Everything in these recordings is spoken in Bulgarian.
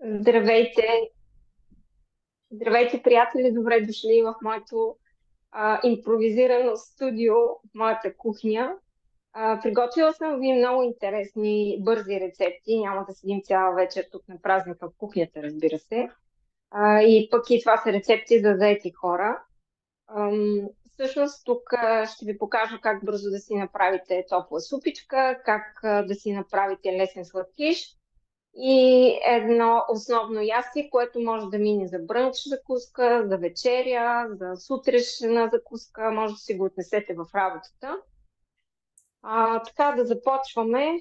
Здравейте! Здравейте, приятели! Добре дошли в моето импровизирано студио в моята кухня. Приготвила съм ви много интересни бързи рецепти. Няма да седим цяла вечер тук на празника в кухнята, разбира се. И пък и това са рецепти за заети хора. Всъщност тук ще ви покажа как бързо да си направите топла супичка, как да си направите лесен сладкиш и едно основно ястие, което може да мине за брънч закуска, за вечеря, за сутрешна закуска, може да си го отнесете в работата. Така да започваме,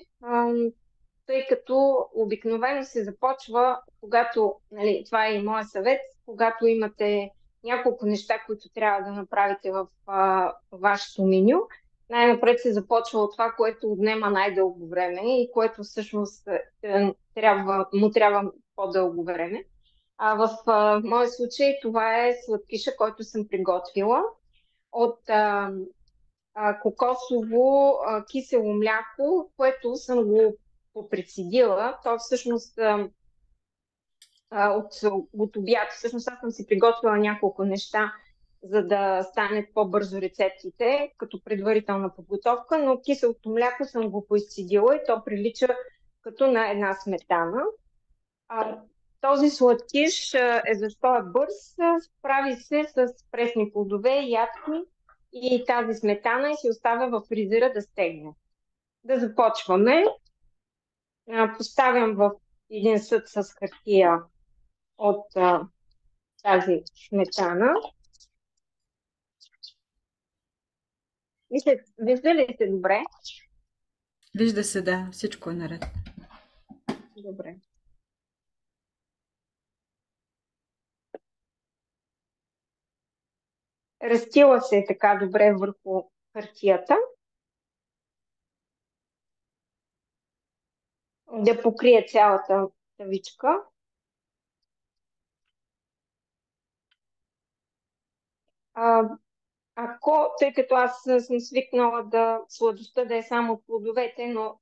тъй като обикновено се започва, когато, нали, това е и моят съвет, когато имате няколко неща, които трябва да направите в вашето меню, най-напред се започва от това, което отнема най-дълго време и което всъщност му трябва по-дълго време. В моя случай това е сладкиша, който съм приготвила от кокосово кисело мляко, което съм го попрецедила. То всъщност от обяд. Всъщност аз съм си приготвила няколко неща, за да станат по-бързо рецептите, като предварителна подготовка, но киселото мляко съм го поизцедила и то прилича като на една сметана. А, този сладкиш е защо е бърз, прави се с пресни плодове, ядки и тази сметана и се оставя в фризера да стегне. Да започваме. Поставям в един съд с хартия от тази сметана. Мисля, виждали сте добре? Вижда се, да, всичко е наред. Добре. Разтила се така добре върху хартията. Да покрие цялата тавичка. А, тъй като аз съм свикнала да сладостта да е само от плодовете, но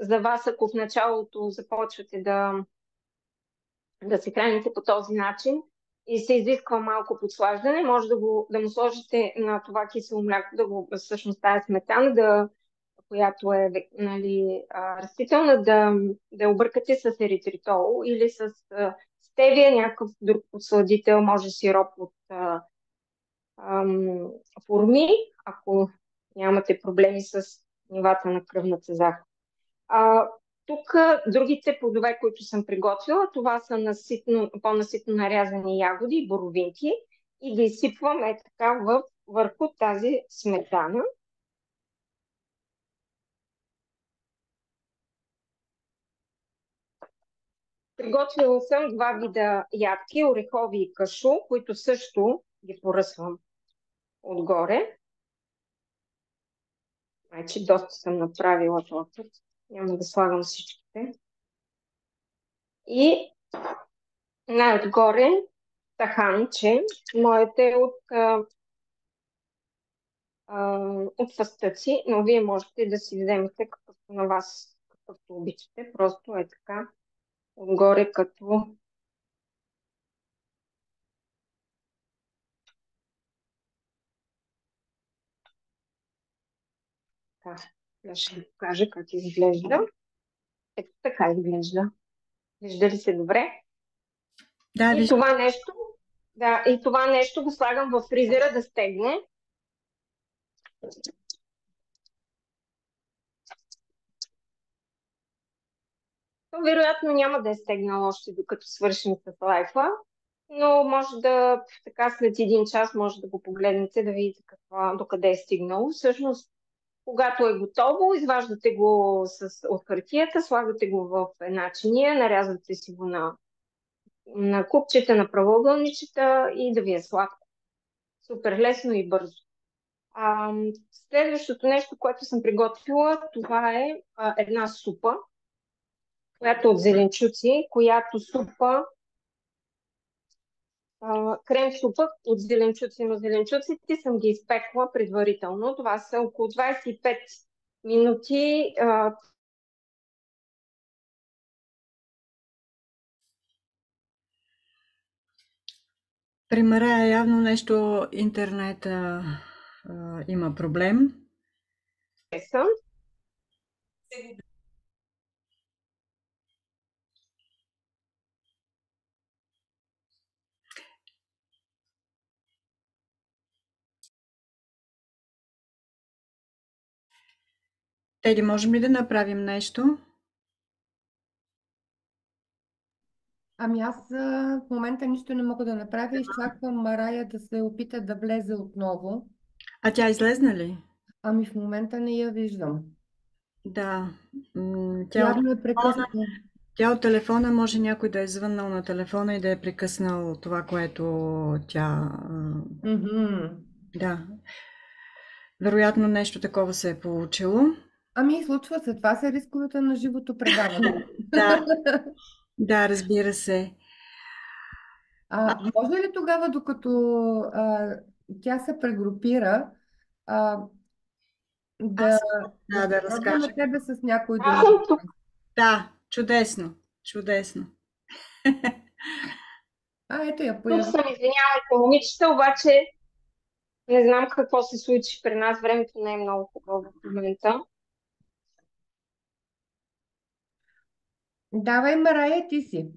за вас, ако в началото започвате да се храните по този начин и се изисква малко подслаждане, може да му сложите на това кисело мляко, всъщност тази сметана, която е, нали, растителна, да я объркате с еритритол или с стевия, някакъв друг подсладител, може сироп от форми, ако нямате проблеми с нивата на кръвната захар. А, тук другите плодове, които съм приготвила, това са по-наситно нарязани ягоди и боровинки и ги изсипваме така върху тази сметана. Приготвила съм два вида ядки, орехови и кашу, които също ги поръсвам отгоре. Значи доста съм направила това път. Няма да слагам всичките. И най-отгоре таханче. Моите е от фастъци, но вие можете да си вземете какъвто на вас, какъвто обичате. Просто е така отгоре като така. Я ще ви покажа как изглежда. Ето така изглежда. Вижда ли се добре? Да, И вижда. това нещо, и това нещо го слагам в фризера да стегне. То вероятно няма да е стегнал още докато свършим с лайфа, но може да, така след един час може да го погледнете, да видите докъде е стигнало. Всъщност, когато е готово, изваждате го от хартията, слагате го в една чиния, нарязвате си го на купчета, на правоъгълничета и да ви е сладко. Супер лесно и бързо. Следващото нещо, което съм приготвила, това е една супа, която от зеленчуци, която супа крем супа от зеленчуци, но зеленчуците съм ги изпекла предварително. Това са около 25 минути При Марая явно нещо интернета има проблем. Съм. Теди, можем ли да направим нещо? Ами аз в момента нищо не мога да направя. Изчаквам Марая да се опита да влезе отново. А тя излезна ли? Ами в момента не я виждам. Да. Явно е прекъсната. Тя от телефона може някой да е звъннал на телефона и да е прекъснал това, което тя... Мгм. Да. Вероятно нещо такова се е получило. Ами случва се. Това са рисковете на живото предаване. Да, да, разбира се. Може ли тогава, докато тя се прегрупира, а, да, Аз да да се разкажа. пробваме тебе с някой Аз друг? съм тук. Да, чудесно, чудесно. Ето я Тук появи. съм, извинявайте, момичета, обаче не знам какво се случи при нас. Времето не е много хубаво в момента. Давай, Марая, ти си.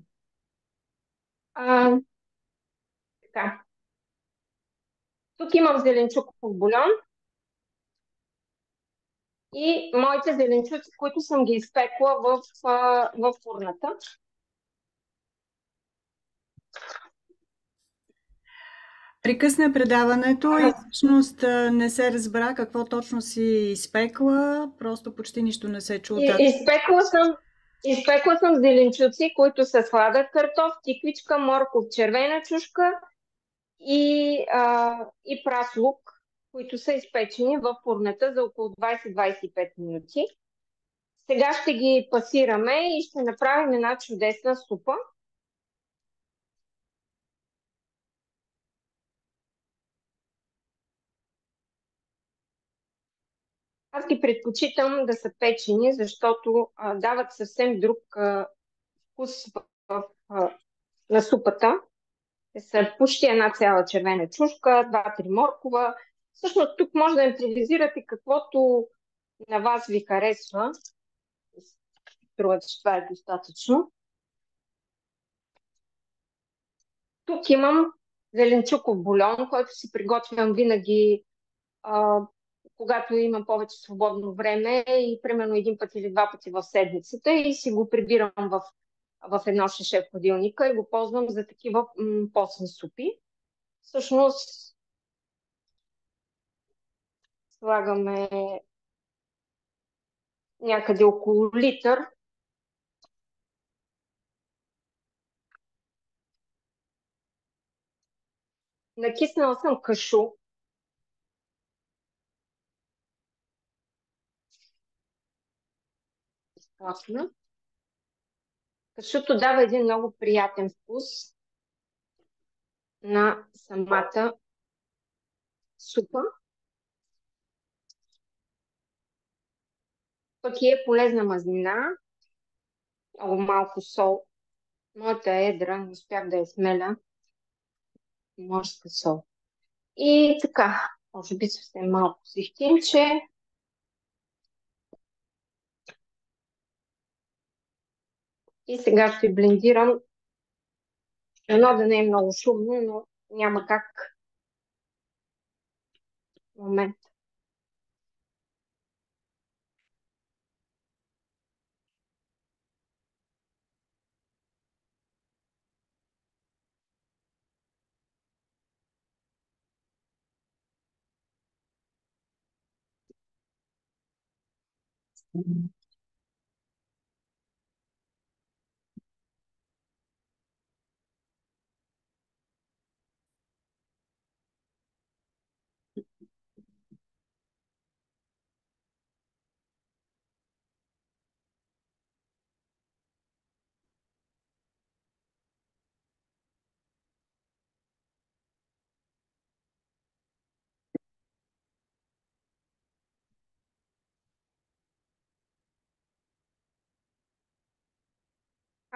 А, така. Тук имам зеленчуков бульон и моите зеленчуци, които съм ги изпекла в фурната. Прекъсна предаването и всъщност не се разбра какво точно си изпекла, просто почти нищо не се чу. И, изпекла съм зеленчуци, които са сладък картоф, тиквичка, морков, червена чушка и прас лук, които са изпечени в фурната за около 20-25 минути. Сега ще ги пасираме и ще направим една чудесна супа. Аз ги предпочитам да са печени, защото дават съвсем друг вкус на супата. Те са почти една цяла червена чушка, два-три моркова. Всъщност тук може да импровизирате каквото на вас ви харесва. Струва, че това е достатъчно. Тук имам зеленчуков бульон, който си приготвям винаги, а, когато имам повече свободно време и примерно един път или два пъти в седмицата и си го прибирам в едно шише в хладилника и го ползвам за такива постни супи. Всъщност слагаме някъде около литър. Накиснала съм кашу. Класно. Кашуто дава един много приятен вкус на самата супа. Пък и е полезна мазнина, много малко сол. Моята е едра, не успях да я смеля. Морска сол. И така, може би съвсем малко зехтинче. И сега ще блендирам. Едно да не е много шумно, но няма как в момента.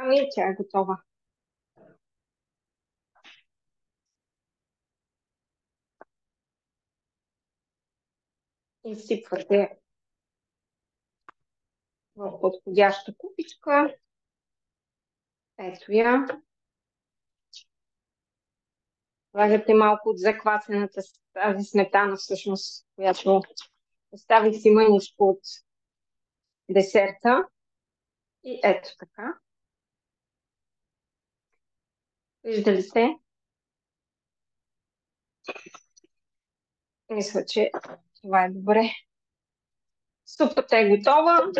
Ами, тя е готова. изсипвате в подходяща купичка. Ето я. Слагате малко от заквасената тази сметана, всъщност, която оставих си мъничко от десерта. И ето така. Виждали се? Мисля, че това е добре. Супата е готова.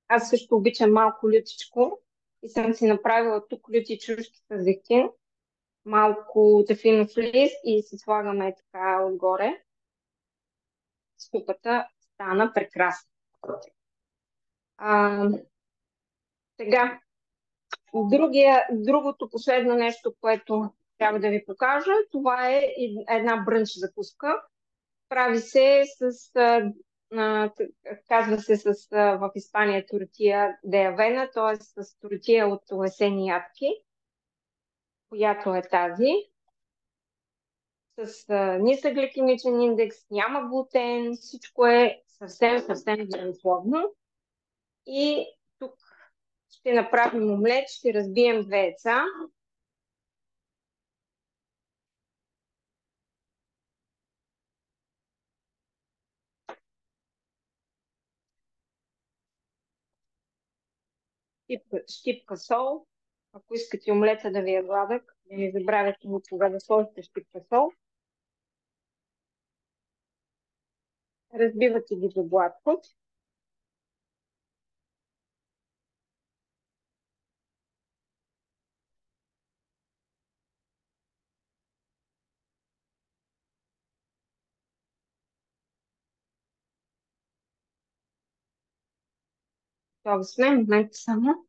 Аз също обичам малко лютичко и съм си направила тук люти чушки с зехтин, малко тафинов лист и си слагаме така отгоре. Супата стана прекрасна. А, сега, другото последно нещо, което трябва да ви покажа, това е една брънч закуска. Прави се с, казва се в Испания тортия де авена, т.е. с тортия от лесени ядки, която е тази, с нисък гликемичен индекс, няма глутен, всичко е съвсем здравословно. И тук ще направим омлет, ще разбием две яйца. Щипка сол. Ако искате омлета да ви е гладък, не забравяйте никога да сложите щипка сол. Разбивате ги до гладко. Това сме, момент само.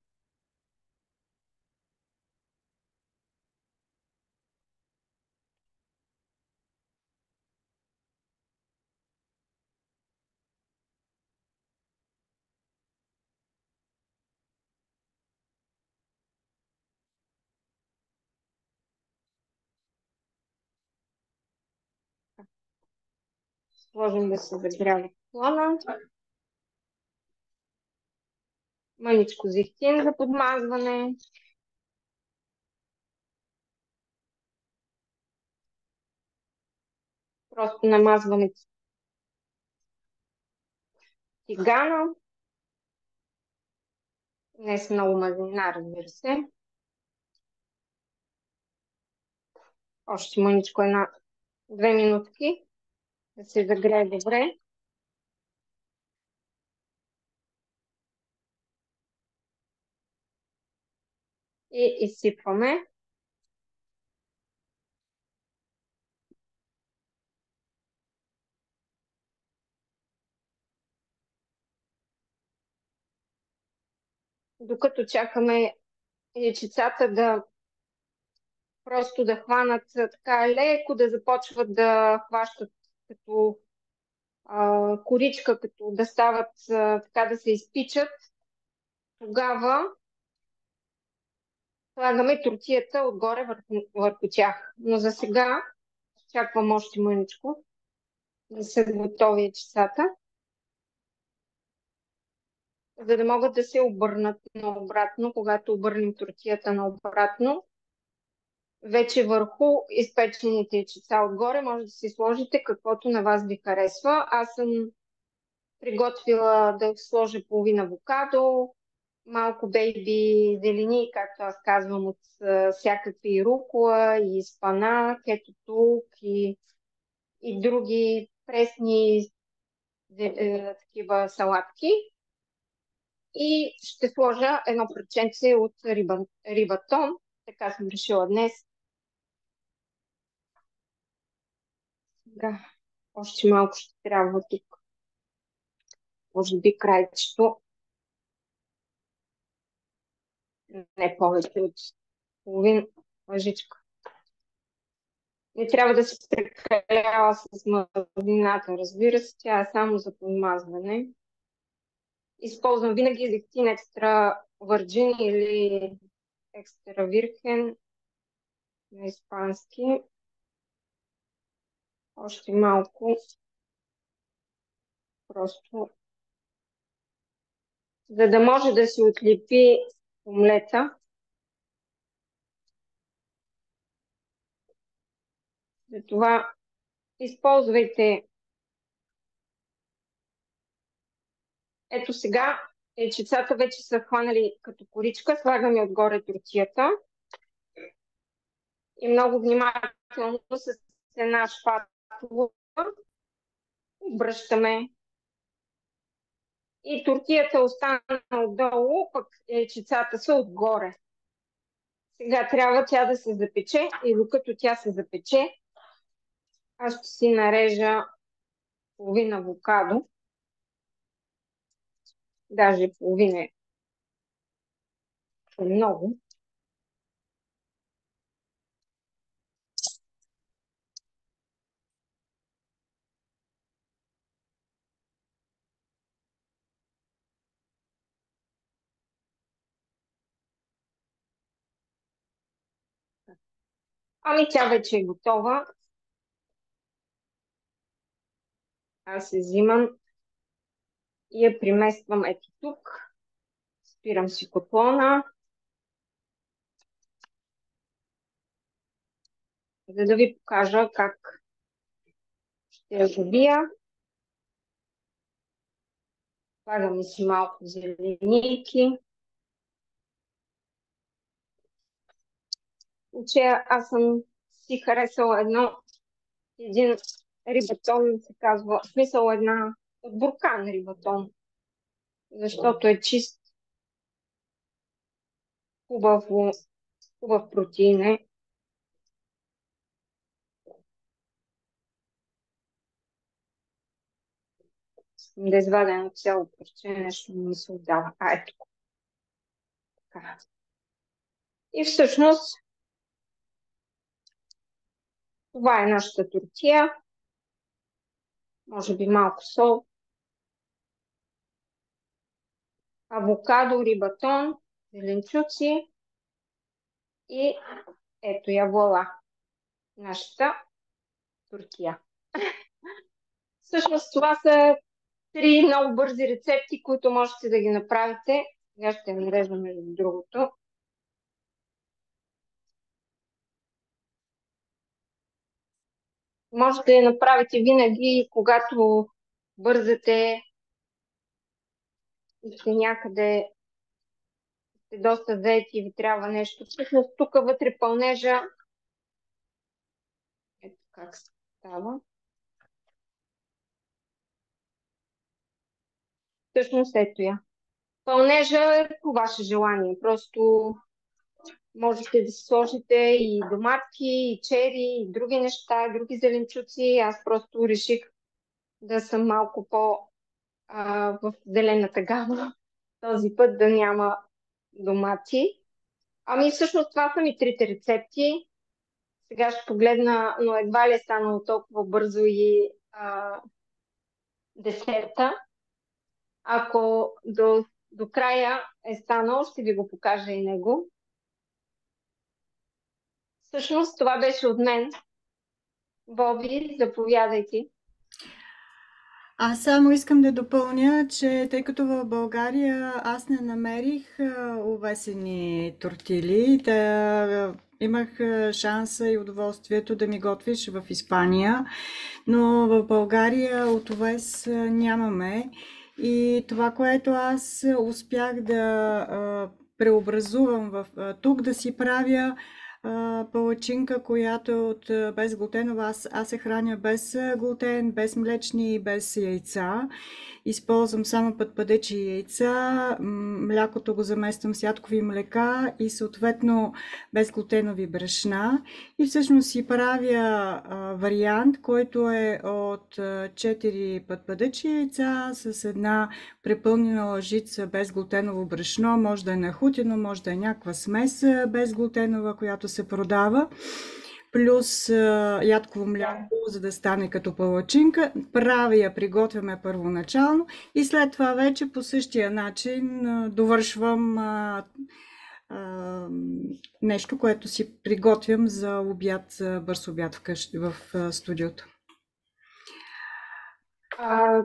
Сложим да се загрява плана. Мъничко зехтин за подмазване. Просто намазваме тигана. Не с много мазнина, разбира се. Още мъничко две минутки да се загрее добре. И изсипваме. Докато чакаме яйчицата просто да хванат така леко, да започват да хващат като коричка, като да стават така да се изпичат, тогава слагаме тортията отгоре върху тях. Но за сега чаквам още мъничко да се готови яйчицата, за да могат да се обърнат наобратно, когато обърнем тортията наобратно. Вече върху изпечените яйчица отгоре може да си сложите каквото на вас ви харесва. Аз съм приготвила да сложа половина авокадо, малко бейби зелени, както аз казвам, от всякакви рукола и спанак, ето тук и други пресни такива салатки. И ще сложа едно парченце от рибатон. Така съм решила днес. Сега, още малко ще трябва тук. Може би крайчето. Не повече от половин лъжичка. Не трябва да се прекалява с мазнината, разбира се, тя е само за подмазване. Използвам винаги зехтин екстра върджин или екстра вирхен. на испански. Още малко. Просто за да може да се отлепи омлета. Затова използвайте. Ето сега яйчицата вече са хванали като коричка. Слагаме отгоре тортията. И много внимателно с една шпатула обръщаме. И тортията остана отдолу, пък яйчицата са отгоре. Сега трябва тя да се запече и докато тя се запече, аз ще си нарежа половина авокадо. Даже половина е много. Ами тя вече е готова. Аз се взимам и я примествам ето тук. Спирам си котлона, за да ви покажа как ще я забия. Слагаме си малко зеленики. Че аз съм си харесала един рибатон, се казва, в смисъл една от буркан рибатон, защото е чист, хубав протеин е. Да извадя на цяло парче, нещо ми се отдава. Ето. Така. И всъщност това е нашата тортия. Може би малко сол. Авокадо, рибатон, зеленчуци и ето я, вуала, нашата тортия. Всъщност това са 3 много бързи рецепти, които можете да ги направите. Сега ще нареждам между другото. Можете да я направите винаги, когато бързате и сте някъде, сте доста заети и ви трябва нещо. Всъщност тук вътре пълнежа. Ето как става. Всъщност ето я. Пълнежа е по ваше желание. Просто можете да си сложите и доматки, и чери, и други неща, и други зеленчуци. Аз просто реших да съм малко в зелената гама. Този път да няма домати. Ами всъщност това са ми 3 рецепти. Сега ще погледна, но едва ли е станало толкова бързо и десерта. Ако до края е станал, ще ви го покажа и него. Всъщност това беше от мен. Боби, заповядайте. Аз само искам да допълня, че тъй като в България аз не намерих овесени тортили, да имах шанса и удоволствието да ми готвиш в Испания, но в България от овес нямаме. И това, което аз успях да преобразувам тук, да си правя палачинка, която е от безглутенова. Аз се храня без глутен, без млечни и без яйца. Използвам само пътпадъчи яйца, млякото го замествам с ядкови млека и съответно безглутенови брашна. И всъщност си правя вариант, който е от 4 пътпадъчи яйца с една препълнена лъжица безглутеново брашно. Може да е нахутено, може да е някаква смес безглутенова, която се продава. Плюс ядково мляко, за да стане като палачинка. Я приготвяме първоначално и след това вече по същия начин довършвам нещо, което си приготвям за обяд, за бърз обяд вкъщи, в студиото.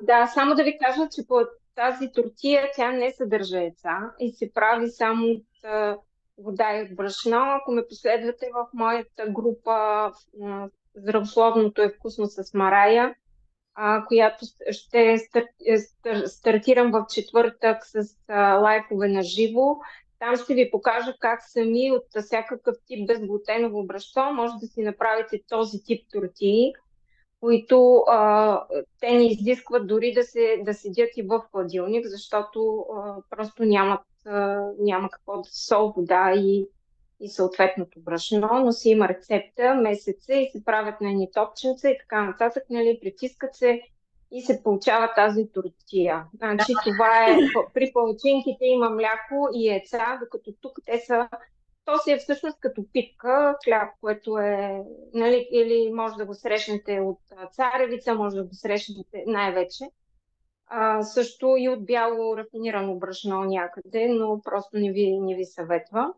Да, само да ви кажа, че по тази тортия тя не съдържа яйца и се прави само от вода и от брашно. Ако ме последвате в моята група Здравословното е вкусно с Марая, която ще стартирам в четвъртък с лайфове на живо. Там ще ви покажа как сами от всякакъв тип безглутеново брашно може да си направите този тип тортии, които те не изискват дори да седят и в хладилник, защото просто няма какво да сол, вода и съответното брашно, но си има рецепта, месеца и се правят на едни топченца и така нататък, нали, притискат се и се получава тази тортия. Значи това е, при палачинките има мляко и яйца, докато тук то си е всъщност като питка, хляб, което е, нали, или може да го срещнете от царевица, може да го срещнете най-вече. Също и от бяло рафинирано брашно някъде, но просто не ви съветва.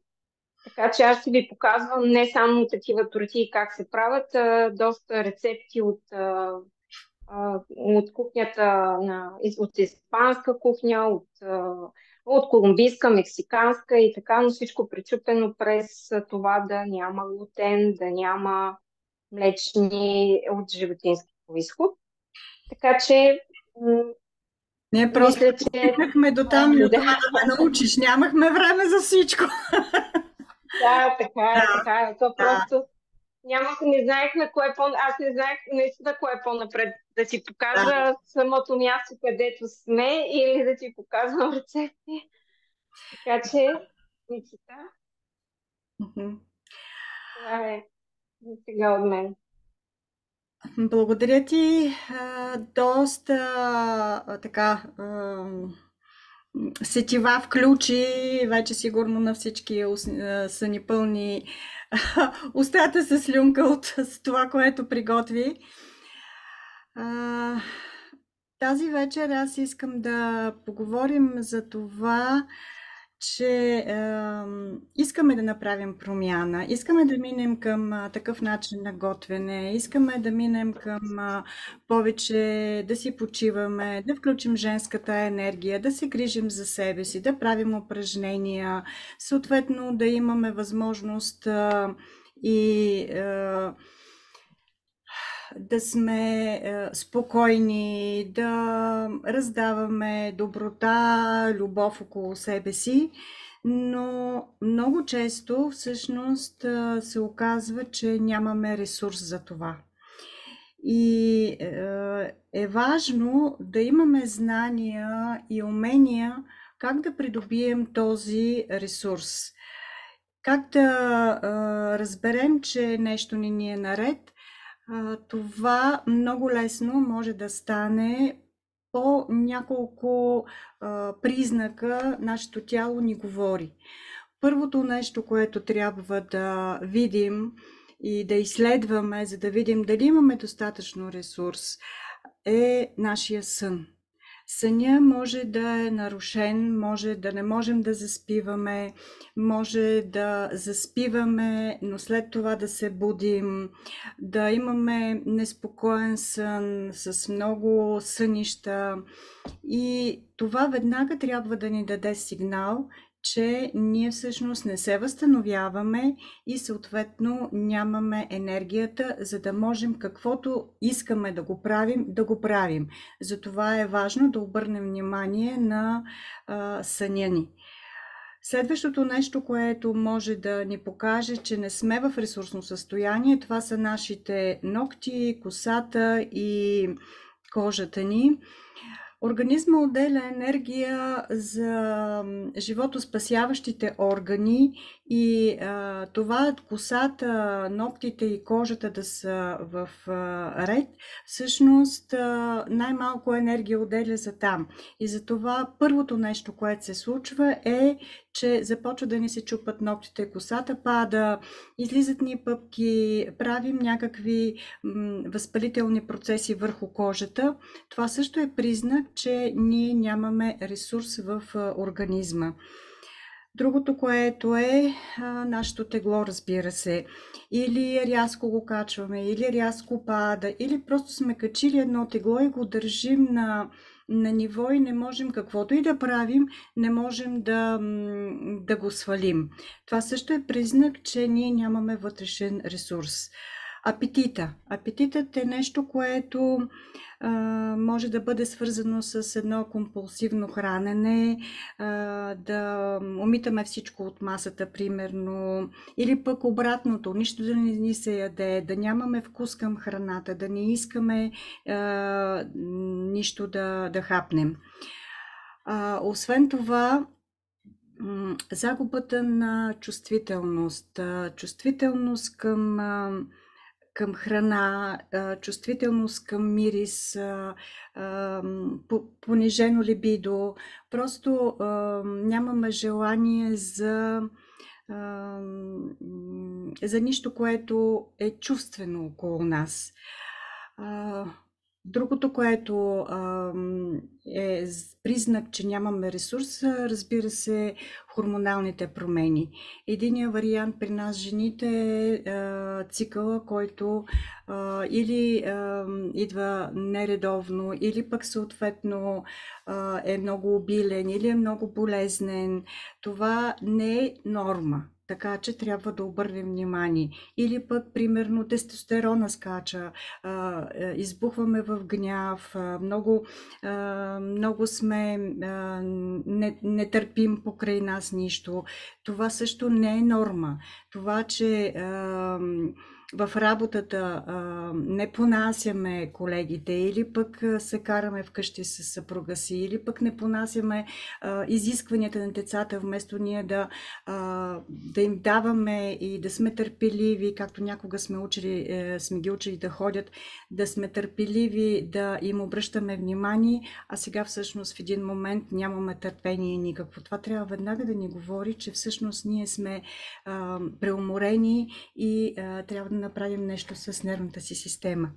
Така че аз ще ви показвам не само такива тортии как се правят, доста рецепти от кухнята от испанска кухня, от колумбийска, мексиканска и така, но всичко пречупено през това да няма глутен, да няма млечни от животински происход. Така че Ние просто мисля, че стигнахме до там и от това да ме научиш. Нямахме време за всичко. да, така е. То просто не знаехме кое аз не знаех наистина кое е по-напред. Да ти покажа самото място, където сме или да ти показвам рецепти. Така че, Никита, това е сега от мен. Благодаря ти. Доста така сетива включи. Вече сигурно на всички са ни пълни устата с слюнка от това, което приготви. Тази вечер аз искам да поговорим за това, че искаме да направим промяна, искаме да минем към такъв начин на готвене, искаме да минем към повече да си почиваме, да включим женската енергия, да се грижим за себе си, да правим упражнения, съответно да имаме възможност и да сме спокойни, да раздаваме доброта, любов около себе си, но много често всъщност се оказва, че нямаме ресурс за това. И е важно да имаме знания и умения как да придобием този ресурс. Как да разберем, че нещо не ни е наред. Това много лесно може да стане по няколко признака нашето тяло ни говори. Първото нещо, което трябва да видим и да изследваме, за да видим дали имаме достатъчно ресурс, е нашия сън. Съня може да е нарушен, може да не можем да заспиваме, може да заспиваме, но след това да се будим, да имаме неспокоен сън с много сънища. И това веднага трябва да ни даде сигнал, че ние всъщност не се възстановяваме и съответно нямаме енергията, за да можем каквото искаме да го правим. Затова е важно да обърнем внимание на съня ни. Следващото нещо, което може да ни покаже, че не сме в ресурсно състояние, това са нашите ногти, косата и кожата ни. Организма отделя енергия за животоспасяващите органи и това косата, ногтите и кожата да са в ред, всъщност най-малко енергия отделя за там. И затова първото нещо, което се случва е, че започва да ни се чупат ногтите, косата пада, излизат ни пъпки, правим някакви възпалителни процеси върху кожата. Това също е признак, че ние нямаме ресурс в организма. Другото, което е нашето тегло, разбира се. Или рязко го качваме, или рязко пада, или просто сме качили едно тегло и го държим на ниво и не можем каквото и да правим, не можем да го свалим. Това също е признак, че ние нямаме вътрешен ресурс. Апетитът е нещо, което може да бъде свързано с едно компулсивно хранене, да умитаме всичко от масата, примерно, или пък обратното, нищо да не ни се яде, да нямаме вкус към храната, да не искаме нищо да хапнем. Освен това, загубата на чувствителност, чувствителност към храна, чувствителност към мирис, понижено либидо. Просто нямаме желание за нищо, което е чувствено около нас. Другото, което е признак, че нямаме ресурс, разбира се, хормоналните промени. Единият вариант при нас жените е цикъла, който или идва нередовно, или пък съответно е много обилен, или е много болезнен. Това не е норма. Така че трябва да обърнем внимание. Или пък, примерно, тестостерона скача, избухваме в гняв, много сме, не търпим покрай нас нищо. Това също не е норма. Това, че в работата не понасяме колегите, или пък се караме вкъщи с съпруга си, или пък не понасяме изискванията на децата, вместо ние да им даваме и да сме търпеливи, както някога сме ги учили да ходят, да сме търпеливи, да им обръщаме внимание, а сега всъщност в един момент нямаме търпение никакво. Това трябва веднага да ни говори, че всъщност ние сме преуморени и трябва да направим нещо с нервната си система.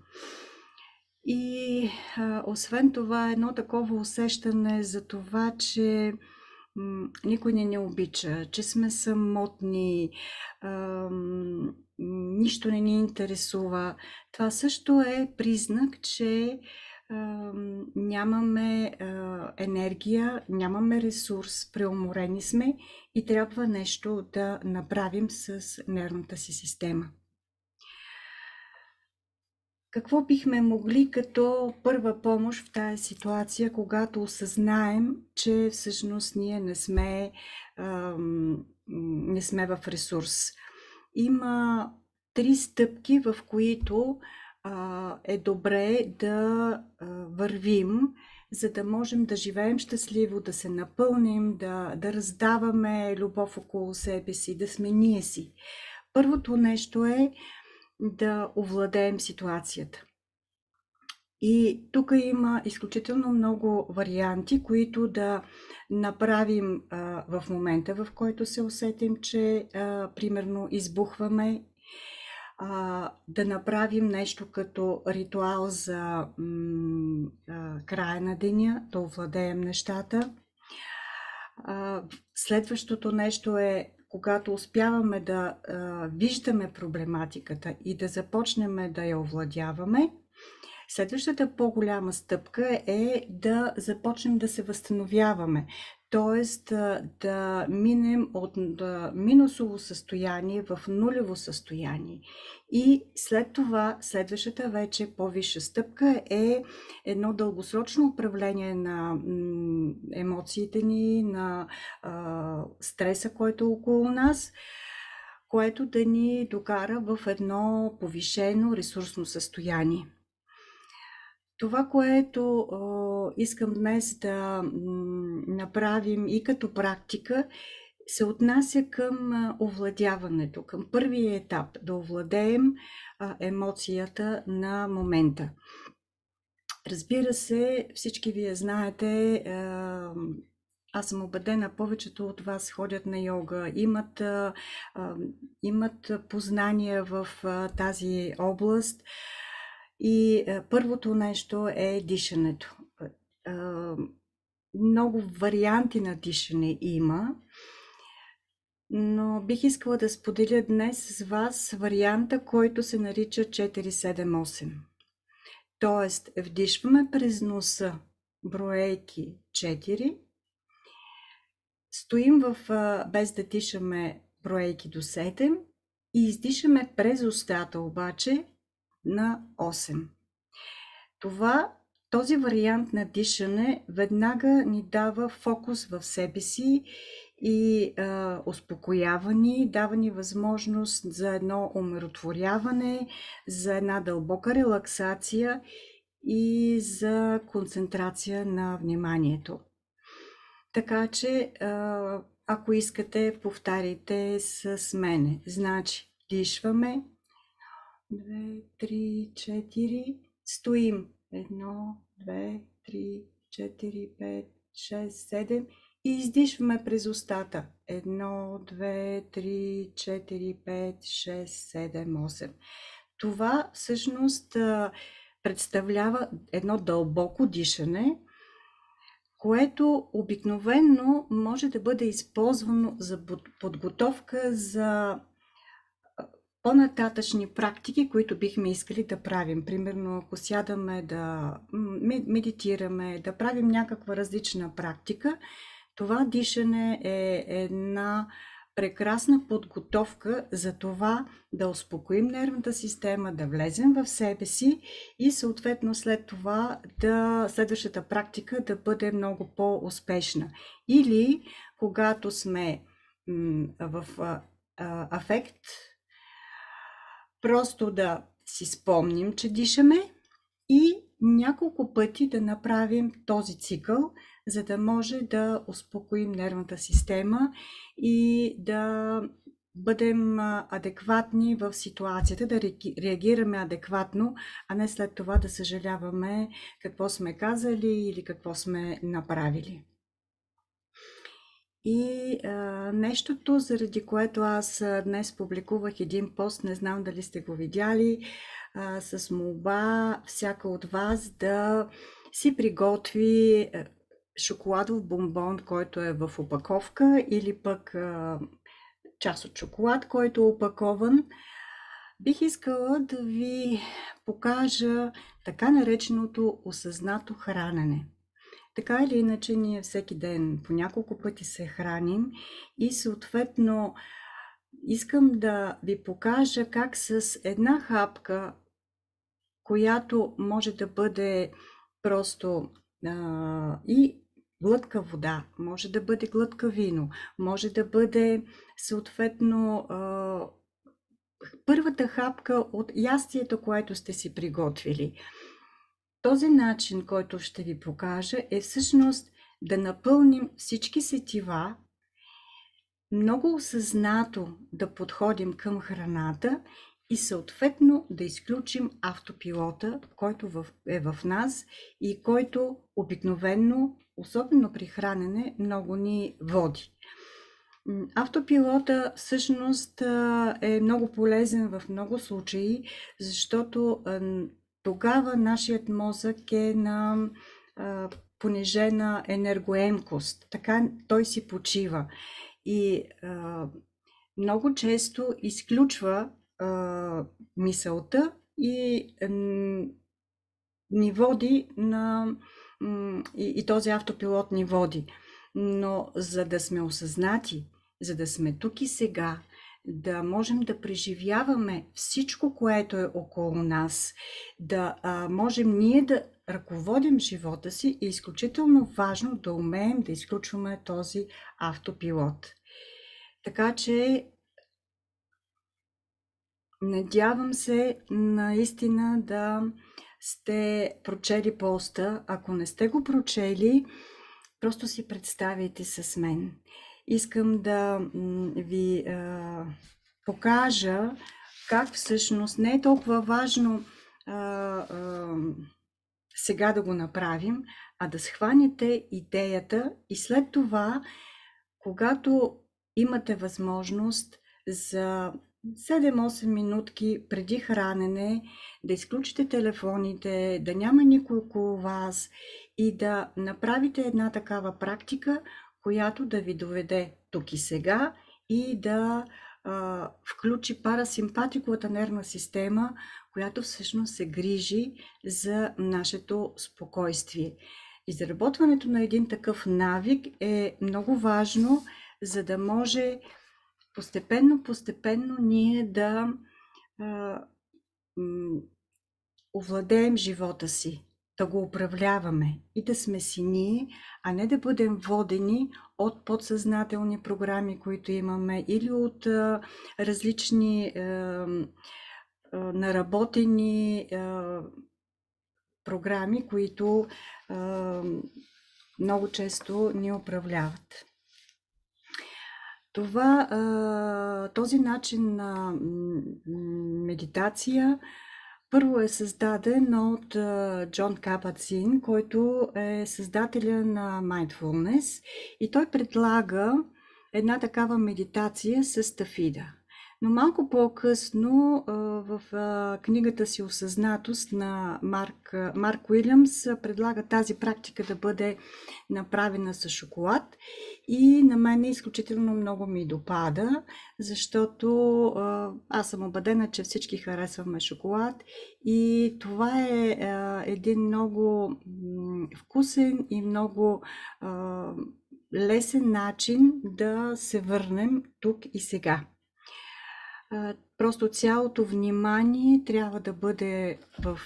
И освен това, едно такова усещане за това, че никой не ни обича, че сме самотни, нищо не ни интересува. Това също е признак, че нямаме енергия, нямаме ресурс, преуморени сме и трябва нещо да направим с нервната си система. Какво бихме могли като първа помощ в тази ситуация, когато осъзнаем, че всъщност ние не сме в ресурс? Има 3 стъпки, в които е добре да вървим, за да можем да живеем щастливо, да се напълним, да раздаваме любов около себе си, да сме ние си. Първото нещо е да овладеем ситуацията. И тук има изключително много варианти, които да направим в момента, в който се усетим, че примерно избухваме, да направим нещо като ритуал за края на деня, да овладеем нещата. Следващото нещо е, когато успяваме да виждаме проблематиката и да започнем да я овладяваме, следващата по-голяма стъпка е да започнем да се възстановяваме. Т.е. да минем от минусово състояние в нулево състояние. И след това, следващата вече по-висша стъпка е едно дългосрочно управление на емоциите ни, на стреса, който е около нас, което да ни докара в едно повишено ресурсно състояние. Това, което искам днес да направим и като практика, се отнася към овладяването, към първия етап, да овладеем емоцията на момента. Разбира се, всички вие знаете, аз съм убедена, повечето от вас ходят на йога, имат познания в тази област. И първото нещо е дишането. Много варианти на дишане има. но бих искала да споделя днес с вас варианта, който се нарича 4-7-8. Тоест, вдишваме през носа броейки 4, стоим без да дишаме броейки до 7 и издишаме през устата обаче на 8. Този вариант на дишане веднага ни дава фокус в себе си и успокоява ни, дава ни възможност за едно умиротворяване, за една дълбока релаксация и за концентрация на вниманието. Така че, ако искате, повтаряйте с мене. Значи, дишваме 2, 3, 4, стоим 1, 2, 3, 4, 5, 6, 7 и издишваме през устата 1, 2, 3, 4, 5, 6, 7, 8. Това всъщност представлява едно дълбоко дишане, което обикновено може да бъде използвано за подготовка за по-нататъчни практики, които бихме искали да правим. Примерно, ако сядаме да медитираме, да правим някаква различна практика, това дишане е една прекрасна подготовка за това да успокоим нервната система, да влезем в себе си и съответно след това следващата практика да бъде много по-успешна. Или когато сме в афект, просто да си спомним, че дишаме и няколко пъти да направим този цикъл, за да може да успокоим нервната система и да бъдем адекватни в ситуацията, да реагираме адекватно, а не след това да съжаляваме какво сме казали или какво сме направили. И нещото, заради което аз днес публикувах един пост, не знам дали сте го видяли, с молба всяка от вас да си приготви шоколадов бомбон, който е в опаковка, или пък част от шоколад, който е опакован. Бих искала да ви покажа така нареченото осъзнато хранене. Така или иначе, ние всеки ден по няколко пъти се храним и съответно искам да ви покажа как с една хапка, която може да бъде просто и глътка вода, може да бъде глътка вино, може да бъде съответно първата хапка от ястието, което сте си приготвили. Този начин, който ще ви покажа, е всъщност да напълним всички сетива, много осъзнато да подходим към храната и съответно да изключим автопилота, който е в нас и който обикновено, особено при хранене, много ни води. Автопилота всъщност е много полезен в много случаи, защото тогава нашият мозък е на понижена енергоемкост, така той си почива и много често изключва мисълта и ни води и този автопилот ни води. Но за да сме осъзнати, за да сме тук и сега, да можем да преживяваме всичко, което е около нас, да можем ние да ръководим живота си, е изключително важно да умеем да изключваме този автопилот. Така че надявам се наистина да сте прочели поста. Ако не сте го прочели, просто си представяйте с мен. Искам да ви покажа как всъщност не е толкова важно сега да го направим, а да схванете идеята и след това, когато имате възможност за 7-8 минутки преди хранене, да изключите телефоните, да няма никой около вас и да направите една такава практика, която да ви доведе тук и сега и да включи парасимпатиковата нервна система, която всъщност се грижи за нашето спокойствие. Изработването на един такъв навик е много важно, за да може постепенно ние да овладеем живота си, да го управляваме и да сме си ние, а не да бъдем водени от подсъзнателни програми, които имаме, или от различни наработени програми, които много често ни управляват. Този начин на медитация първо е създаден от Джон Кабат-Зин, който е създателя на Mindfulness, и той предлага една такава медитация с тафида. Но малко по-късно в книгата си "Осъзнатост" на Марк Уилямс предлага тази практика да бъде направена с шоколад, и на мен изключително много ми допада, защото аз съм убедена, че всички харесваме шоколад, и това е един много вкусен и много лесен начин да се върнем тук и сега. Просто цялото внимание трябва да бъде в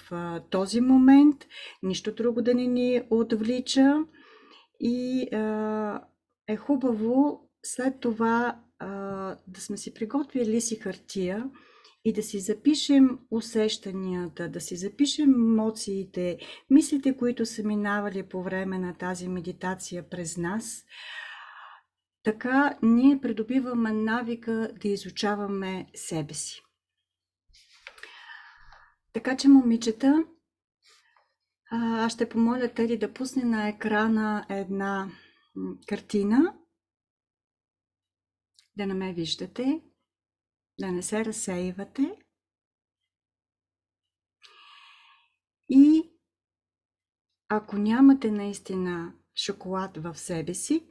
този момент, нищо друго да не ни отвлича, и е хубаво след това да сме си приготвили лист и хартия и да си запишем усещанията, да си запишем емоциите, мислите, които са минавали по време на тази медитация през нас. Така ние придобиваме навика да изучаваме себе си. Така че, момичета, аз ще помоля Теди да пусне на екрана една картина, да не ме виждате, да не се разсейвате. И ако нямате наистина шоколад в себе си,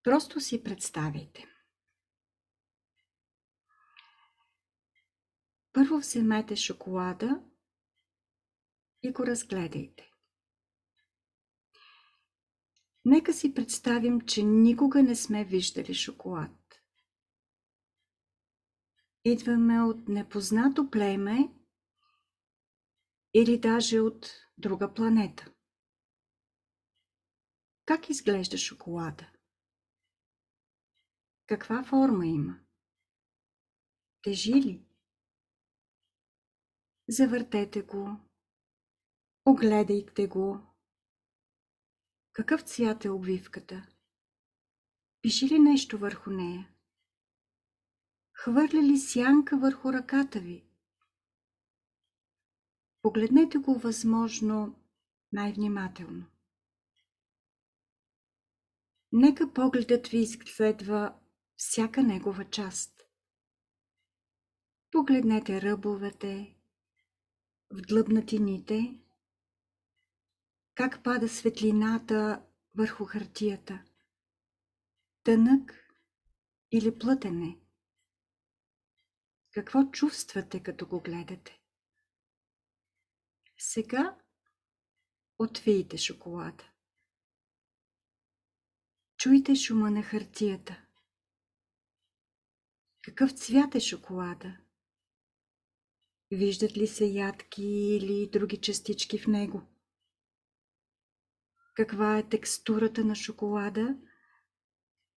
просто си представяйте. Първо вземете шоколада и го разгледайте. Нека си представим, че никога не сме виждали шоколад. Идваме от непознато племе или даже от друга планета. Как изглежда шоколада? Каква форма има? Тежи ли? Завъртете го, огледайте го. Какъв цвят е обвивката? Пише ли нещо върху нея? Хвърля ли сянка върху ръката ви? Погледнете го възможно най-внимателно. Нека погледът ви изследва всяка негова част. Погледнете ръбовете, вдлъбнатините, как пада светлината върху хартията. Тънък или плътен е? Какво чувствате, като го гледате? Сега отвийте шоколада. Чуйте шума на хартията. Какъв цвят е шоколада? Виждат ли се ядки или други частички в него? Каква е текстурата на шоколада?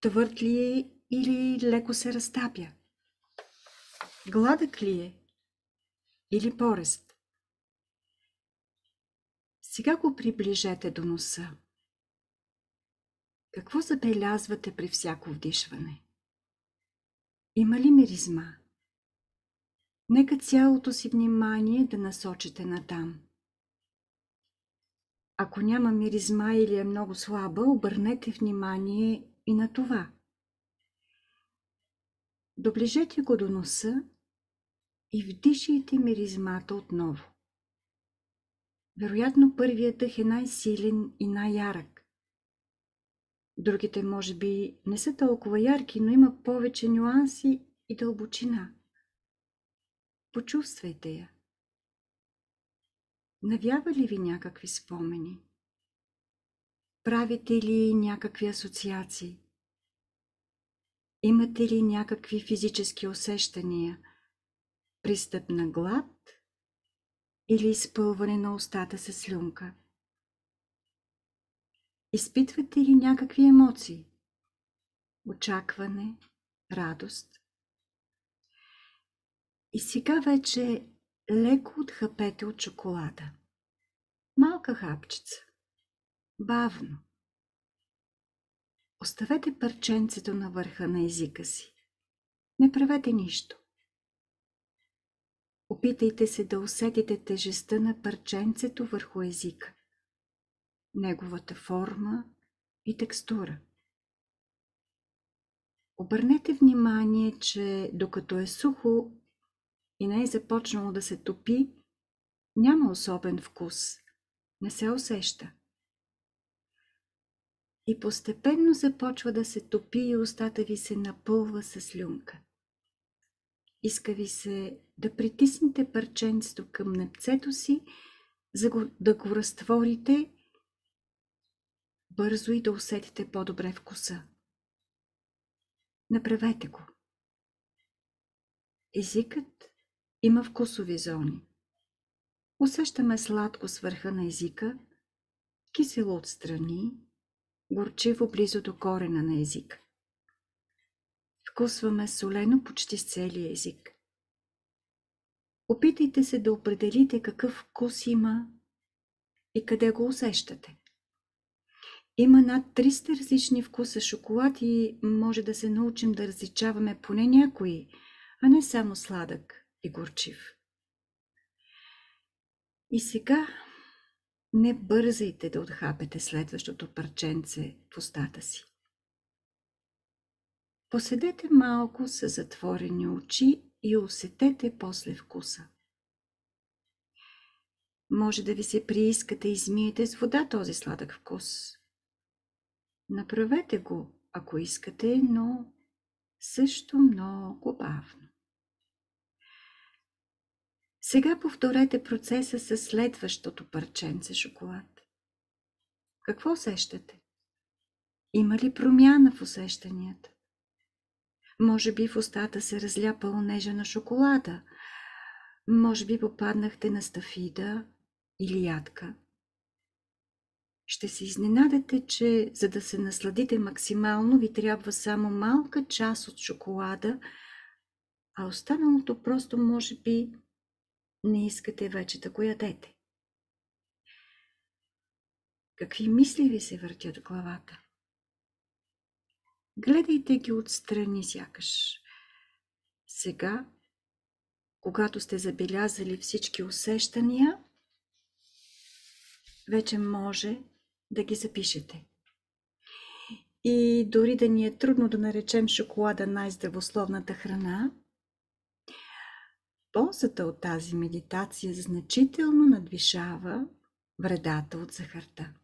Твърд ли е или леко се разтапя? Гладък ли е или порест? Сега го приближете до носа. Какво забелязвате при всяко вдишване? Има ли миризма? Нека цялото си внимание да насочите натам. Ако няма миризма или е много слаба, обърнете внимание и на това. Доближете го до носа и вдишайте миризмата отново. Вероятно първият дъх е най-силен и най-ярък. Другите може би не са толкова ярки, но има повече нюанси и дълбочина. Почувствайте я. Навява ли ви някакви спомени? Правите ли някакви асоциации? Имате ли някакви физически усещания? Пристъп на глад или изпълване на устата със слюнка? Изпитвате ли някакви емоции? Очакване, радост? И сега вече леко отхапете от шоколада. Малка хапчица. Бавно. Оставете парченцето на върха на езика си. Не правете нищо. Опитайте се да усетите тежестта на парченцето върху езика, неговата форма и текстура. Обърнете внимание, че докато е сухо и не е започнало да се топи, няма особен вкус, не се усеща. И постепенно започва да се топи и устата ви се напълва със слюнка. Иска ви се да притиснете парченцето към непцето си, за да го разтворите бързо и да усетите по-добре вкуса. Направете го. Езикът има вкусови зони. Усещаме сладко с върха на езика, кисело отстрани, горчиво близо до корена на езика. Вкусваме солено почти с целия език. Опитайте се да определите какъв вкус има и къде го усещате. Има над 300 различни вкуса шоколад и може да се научим да различаваме поне някои, а не само сладък и горчив. И сега не бързайте да отхапете следващото парченце в устата си. Поседете малко с затворени очи и усетете после вкуса. Може да ви се прииска да измиете с вода този сладък вкус. Направете го, ако искате, но също много бавно. Сега повторете процеса с следващото парченце шоколад. Какво усещате? Има ли промяна в усещанията? Може би в устата се разля пълнежа на шоколада. Може би попаднахте на стафида или ядка. Ще се изненадате, че за да се насладите максимално, ви трябва само малка част от шоколада, а останалото просто може би не искате вече да го ядете. Какви мисли ви се въртят в главата? Гледайте ги отстрани сякаш. Сега, когато сте забелязали всички усещания, вече може да ги запишете. И дори да ни е трудно да наречем шоколада най-здравословната храна, ползата от тази медитация значително надвишава вредата от захарта.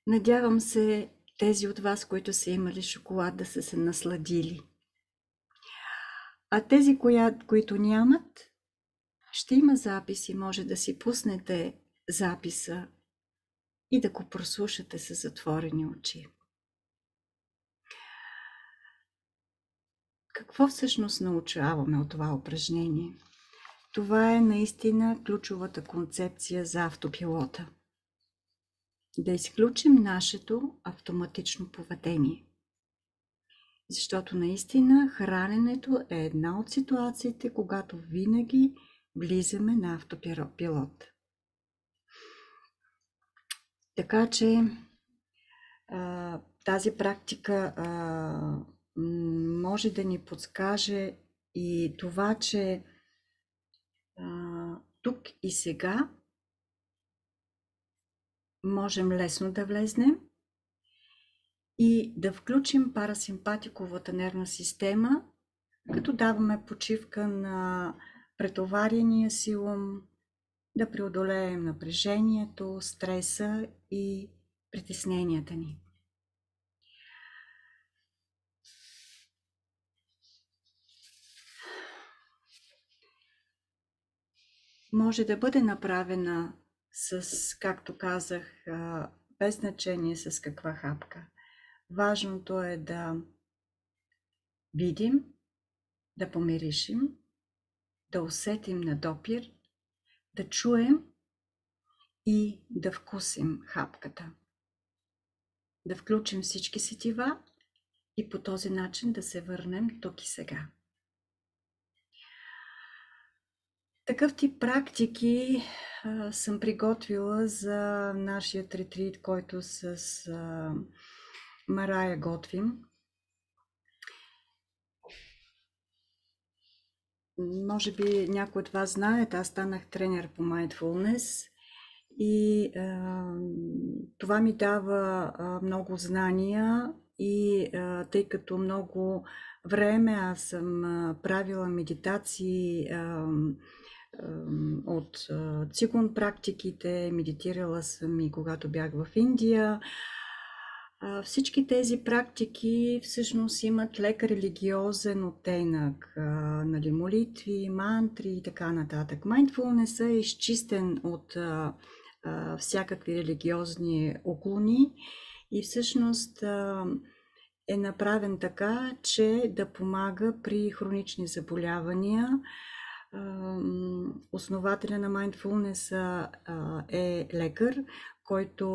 Надявам се тези от вас, които са имали шоколад, да са се насладили. А тези, които нямат, ще има запис и може да си пуснете записа и да го прослушате с затворени очи. Какво всъщност научаваме от това упражнение? Това е наистина ключовата концепция за автопилота. Да изключим нашето автоматично поведение. Защото наистина храненето е една от ситуациите, когато винаги влизаме на автопилот. Така че тази практика може да ни подскаже и това, че тук и сега можем лесно да влезнем и да включим парасимпатиковата нервна система, като даваме почивка на претоварения си ум, да преодолеем напрежението, стреса и притесненията ни. Може да бъде направена с, както казах, без значение с каква хапка. Важното е да видим, да помиришим, да усетим на допир, да чуем и да вкусим хапката. Да включим всички сетива и по този начин да се върнем тук и сега. Такъв тип практики съм приготвила за нашия ретрит, който с Марая готвим. Може би някой от вас знаят, аз станах тренер по mindfulness и това ми дава много знания и тъй като много време аз съм правила медитации от цигун практиките, медитирала съм и когато бях в Индия. Всички тези практики всъщност имат лек религиозен оттенък, нали, молитви, мантри и така нататък. Mindfulness е изчистен от всякакви религиозни уклони и всъщност е направен така, че да помага при хронични заболявания. Основателя на Mindfulness е лекар, който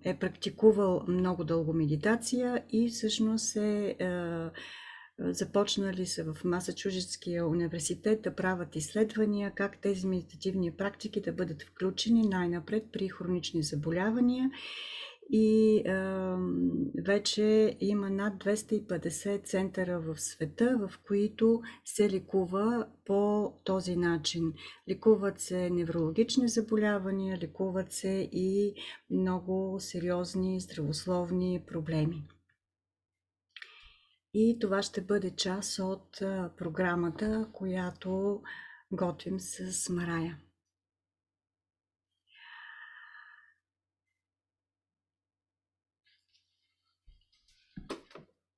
е практикувал много дълго медитация и всъщност започнали са в Масачузетския университет да правят изследвания как тези медитативни практики да бъдат включени най-напред при хронични заболявания. И вече има над 250 центъра в света, в които се лекува по този начин. Лекуват се неврологични заболявания, лекуват се и много сериозни здравословни проблеми. И това ще бъде част от програмата, която готвим с Марая.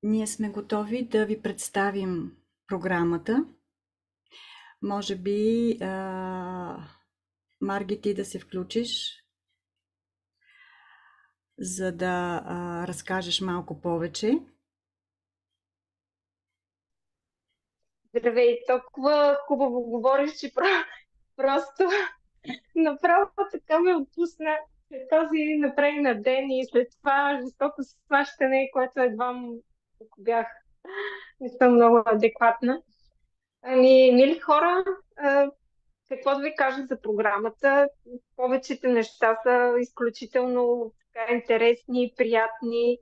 Ние сме готови да ви представим програмата. Може би, Марги, ти да се включиш, за да разкажеш малко повече. Здравей, толкова хубаво говориш, че просто направо така ме отпусна след този напрегнат ден и след това жестоко сващане, което едва ако бях, не съм много адекватна. Ами, мили хора, какво да ви кажа за програмата? Повечето неща са изключително така, интересни, приятни.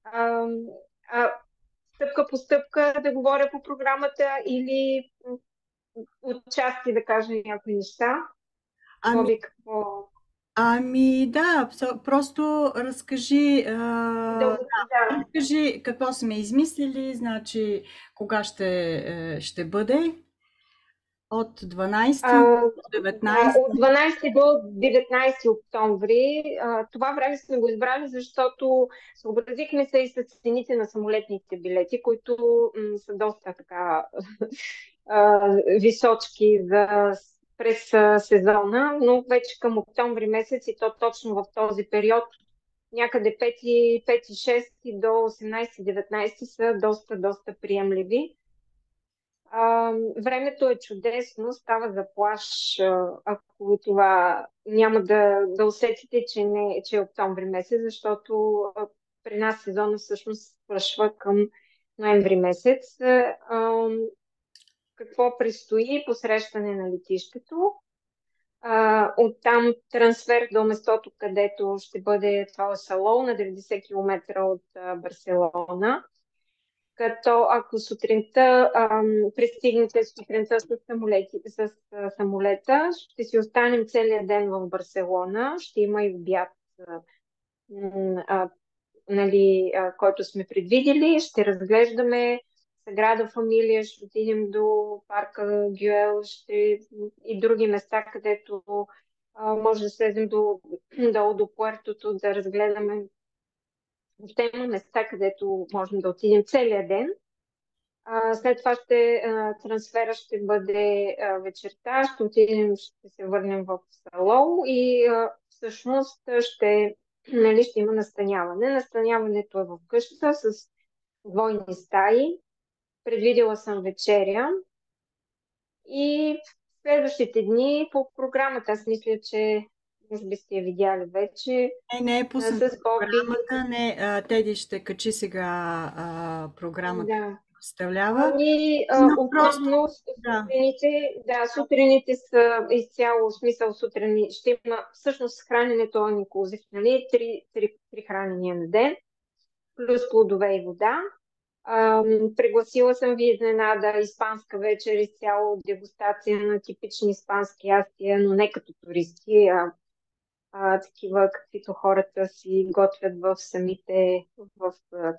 А, стъпка по стъпка да говоря по програмата или отчасти да кажа някои неща. Ами, Какво? ами да, просто разкажи, Да. разкажи какво сме измислили, значи кога ще бъде от 12 до 19. От 12 до 19 октомври. Това време сме го избрали, защото съобразихме се и с цените на самолетните билети, които са доста така височки през сезона, но вече към октомври месец и то точно в този период, някъде 5-6 до 18-19 са доста приемливи. Времето е чудесно, става за плаж, ако това няма да усетите, че е октомври месец, защото при нас сезона всъщност свършва към ноември месец. Какво предстои? Посрещане на летището. Оттам трансфер до местото, където ще бъде това Салон на 90 км от Барселона. Като ако сутринта пристигнете сутринта с самолета, ще си останем целият ден в Барселона. Ще има и обяд, който сме предвидели. Ще разглеждаме Саграда Фамилия, ще отидем до парка Гюел и други места, където може да слезем долу до Пуертото, да разгледаме. Въобще има места, където можем да отидем целия ден. След това трансфера ще бъде вечерта, ще отидем, ще се върнем в Салол и всъщност ще има настаняване. Настаняването е в къщата с двойни стаи. Предвидела съм вечеря и следващите дни по програмата, аз мисля, че може би сте я видяли вече, Не е пусната с Боби. програмата, Теди ще качи сега програмата, Да. представлява. Основно сутрините са изцяло, в смисъл сутрин ще има всъщност храненето all inclusive, нали? Три хранения на ден, плюс плодове и вода. Пригласила съм ви изненада испанска вечер, изцяло дегустация на типични испански ястия, но не като туристи, такива, каквито хората си готвят в самите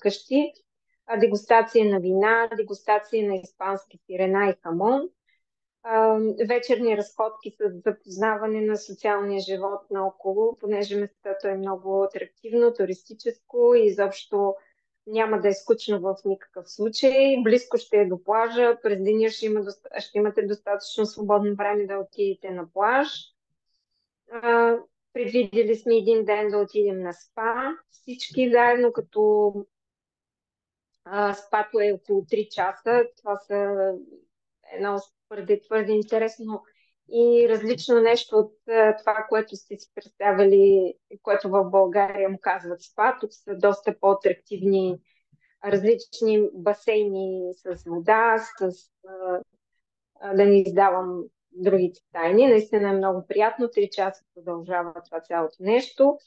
къщи. Дегустация на вина, дегустация на испански сирена и хамон, вечерни разходки с запознаване на социалния живот наоколо, понеже местото е много атрактивно, туристическо и изобщо няма да е скучно в никакъв случай. Близко ще е до плажа, през деня ще имате достатъчно свободно време да отидете на плаж. Предвидели сме един ден да отидем на спа, всички заедно, като спато е около 3 часа. Това са едно твърде интересно и различно нещо от това, което сте си представили, което в България му казват спа. Тук са доста по-атрактивни различни басейни с вода, да не издавам другите тайни. Наистина е много приятно. 3 часа продължава това цялото нещо.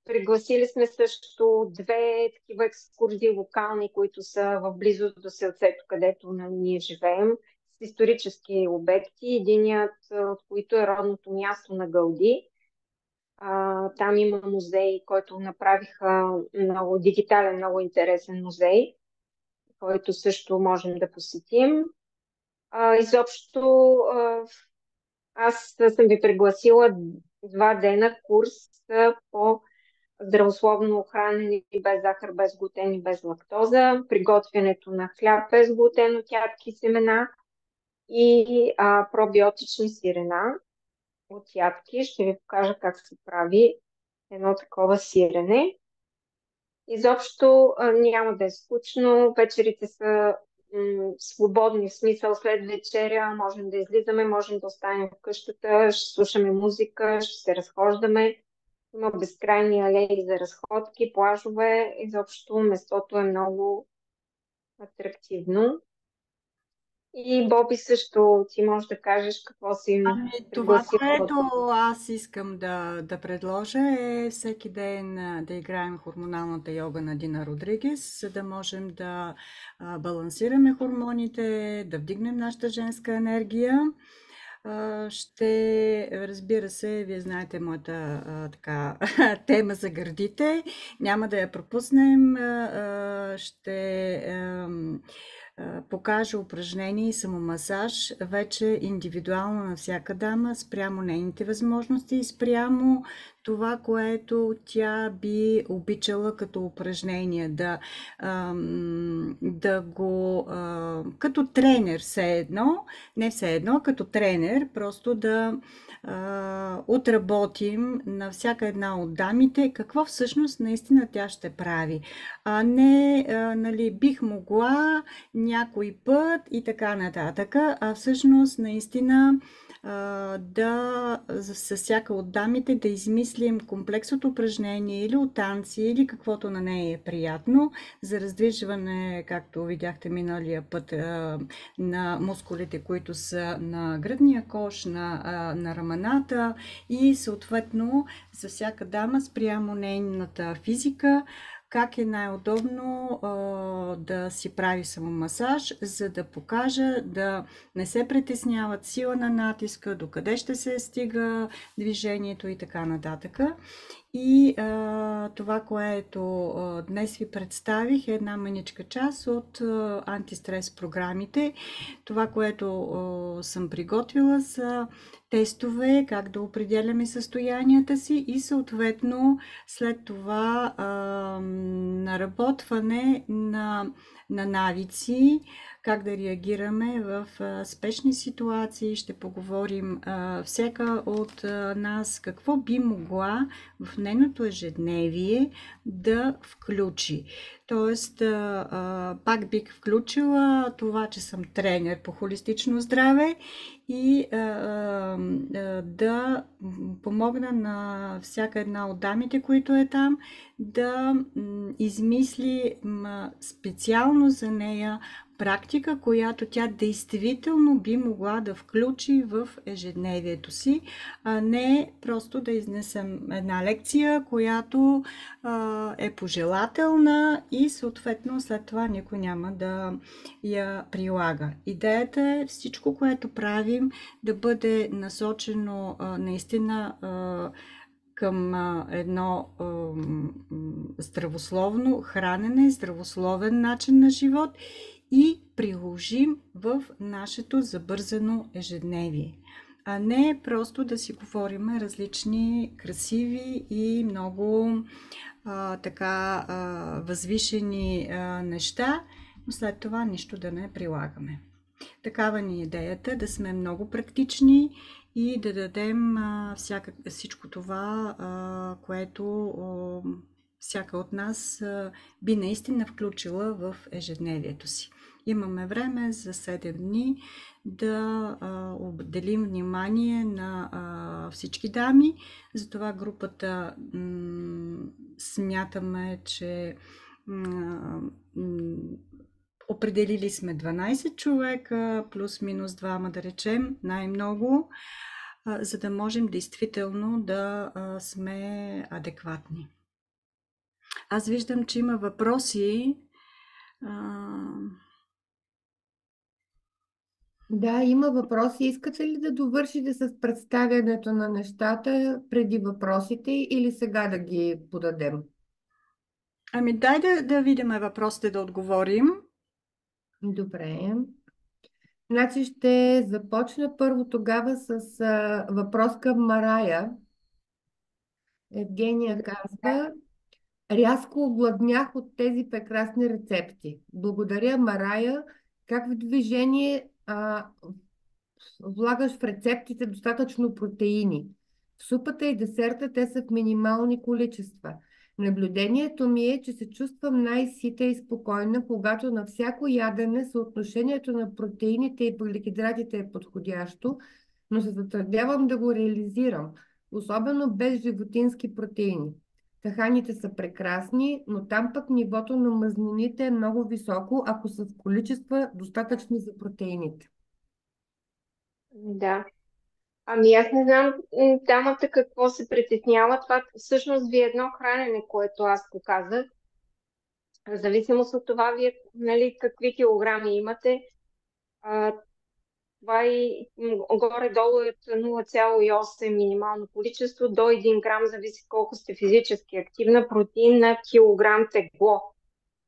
Пригласили сме също 2 такива екскурзии локални, които са в близост до селцето, където ние живеем, с исторически обекти. Единият от които е родното място на Гауди. Там има музей, който направиха много дигитален, много интересен музей, който също можем да посетим. Изобщо аз съм ви пригласила 2 дена курс по здравословно хранене без захар, без глутен и без лактоза, приготвянето на хляб без глутен от ядки семена и пробиотични сирена от ядки. Ще ви покажа как се прави едно такова сирене. Изобщо няма да е скучно. Вечерите са свободни, в смисъл след вечеря можем да излизаме, можем да останем в къщата, ще слушаме музика, ще се разхождаме. Има безкрайни алеи за разходки, плажове. Изобщо местото е много атрактивно. И Боби също, ти можеш да кажеш какво си Това, пригласила. което аз искам да предложа е всеки ден да играем хормоналната йога на Дина Родригес, за да можем да балансираме хормоните, да вдигнем нашата женска енергия. Разбира се, вие знаете моята тема за гърдите. Няма да я пропуснем. Ще покажа упражнение и самомасаж, вече индивидуално на всяка дама, спрямо нейните възможности и спрямо това, което тя би обичала като упражнение, да го като тренер все едно, не все едно, като тренер, просто да отработим на всяка една от дамите какво всъщност наистина тя ще прави. Не, бих могла някой път и така нататък, а всъщност наистина с всяка от дамите да измислим комплекс от упражнения или от танци, или каквото на нея е приятно за раздвижване, както видяхте миналия път, на мускулите, които са на гръдния кош, на рамената и съответно за всяка дама спрямо нейната физика как е най-удобно да си прави самомасаж, за да покажа да не се притесняват сила на натиска, докъде ще се стига движението и така нататък. И това, което днес ви представих, е една мъничка част от антистрес програмите. Това, което съм приготвила, са тестове, как да определяме състоянията си и съответно след това наработване на навици, как да реагираме в спешни ситуации. Ще поговорим всяка от нас какво би могла в нейното ежедневие да включи. Тоест, пак бих включила това, че съм тренер по холистично здраве и да помогна на всяка една от дамите, които е там, да измисли специално за нея практика, която тя действително би могла да включи в ежедневието си, а не просто да изнесем една лекция, която е пожелателна и съответно след това никой няма да я прилага. Идеята е всичко, което правим, да бъде насочено наистина към едно здравословно хранене, здравословен начин на живот и приложим в нашето забързано ежедневие. А не просто да си говорим различни красиви и много възвишени неща, но след това нищо да не прилагаме. Такава ни е идеята, да сме много практични и да дадем всичко това, което всяка от нас би наистина включила в ежедневието си. Имаме време за 7 дни да отделим внимание на всички дами. Затова групата смятаме, че определили сме 12 човека, плюс-минус 2, да речем, най-много, за да можем действително да сме адекватни. Аз виждам, че има въпроси. Да, има въпроси. Искате ли да довършите с представянето на нещата преди въпросите или сега да ги подадем? Ами дай да видим въпросите, да отговорим. Добре. Значи ще започна първо тогава с въпрос към Марая. Евгения казва: рязко огладнях от тези прекрасни рецепти. Благодаря, Марая. Как в движение влагаш в рецептите достатъчно протеини? В супата и десерта те са в минимални количества. Наблюдението ми е, че се чувствам най-сита и спокойна, когато на всяко ядене съотношението на протеините и въглехидратите е подходящо, но се затруднявам да го реализирам, особено без животински протеини. Таханите са прекрасни, но там пък нивото на мазнините е много високо, ако са в количества достатъчни за протеините. Да. Ами аз не знам дамата какво се притеснява. Това всъщност ви е едно хранене, което аз показах. В зависимост от това, вие нали, какви килограми имате, това и горе-долу е 0,8 минимално количество до 1 грам, зависи колко сте физически активна, протеин на килограм тегло.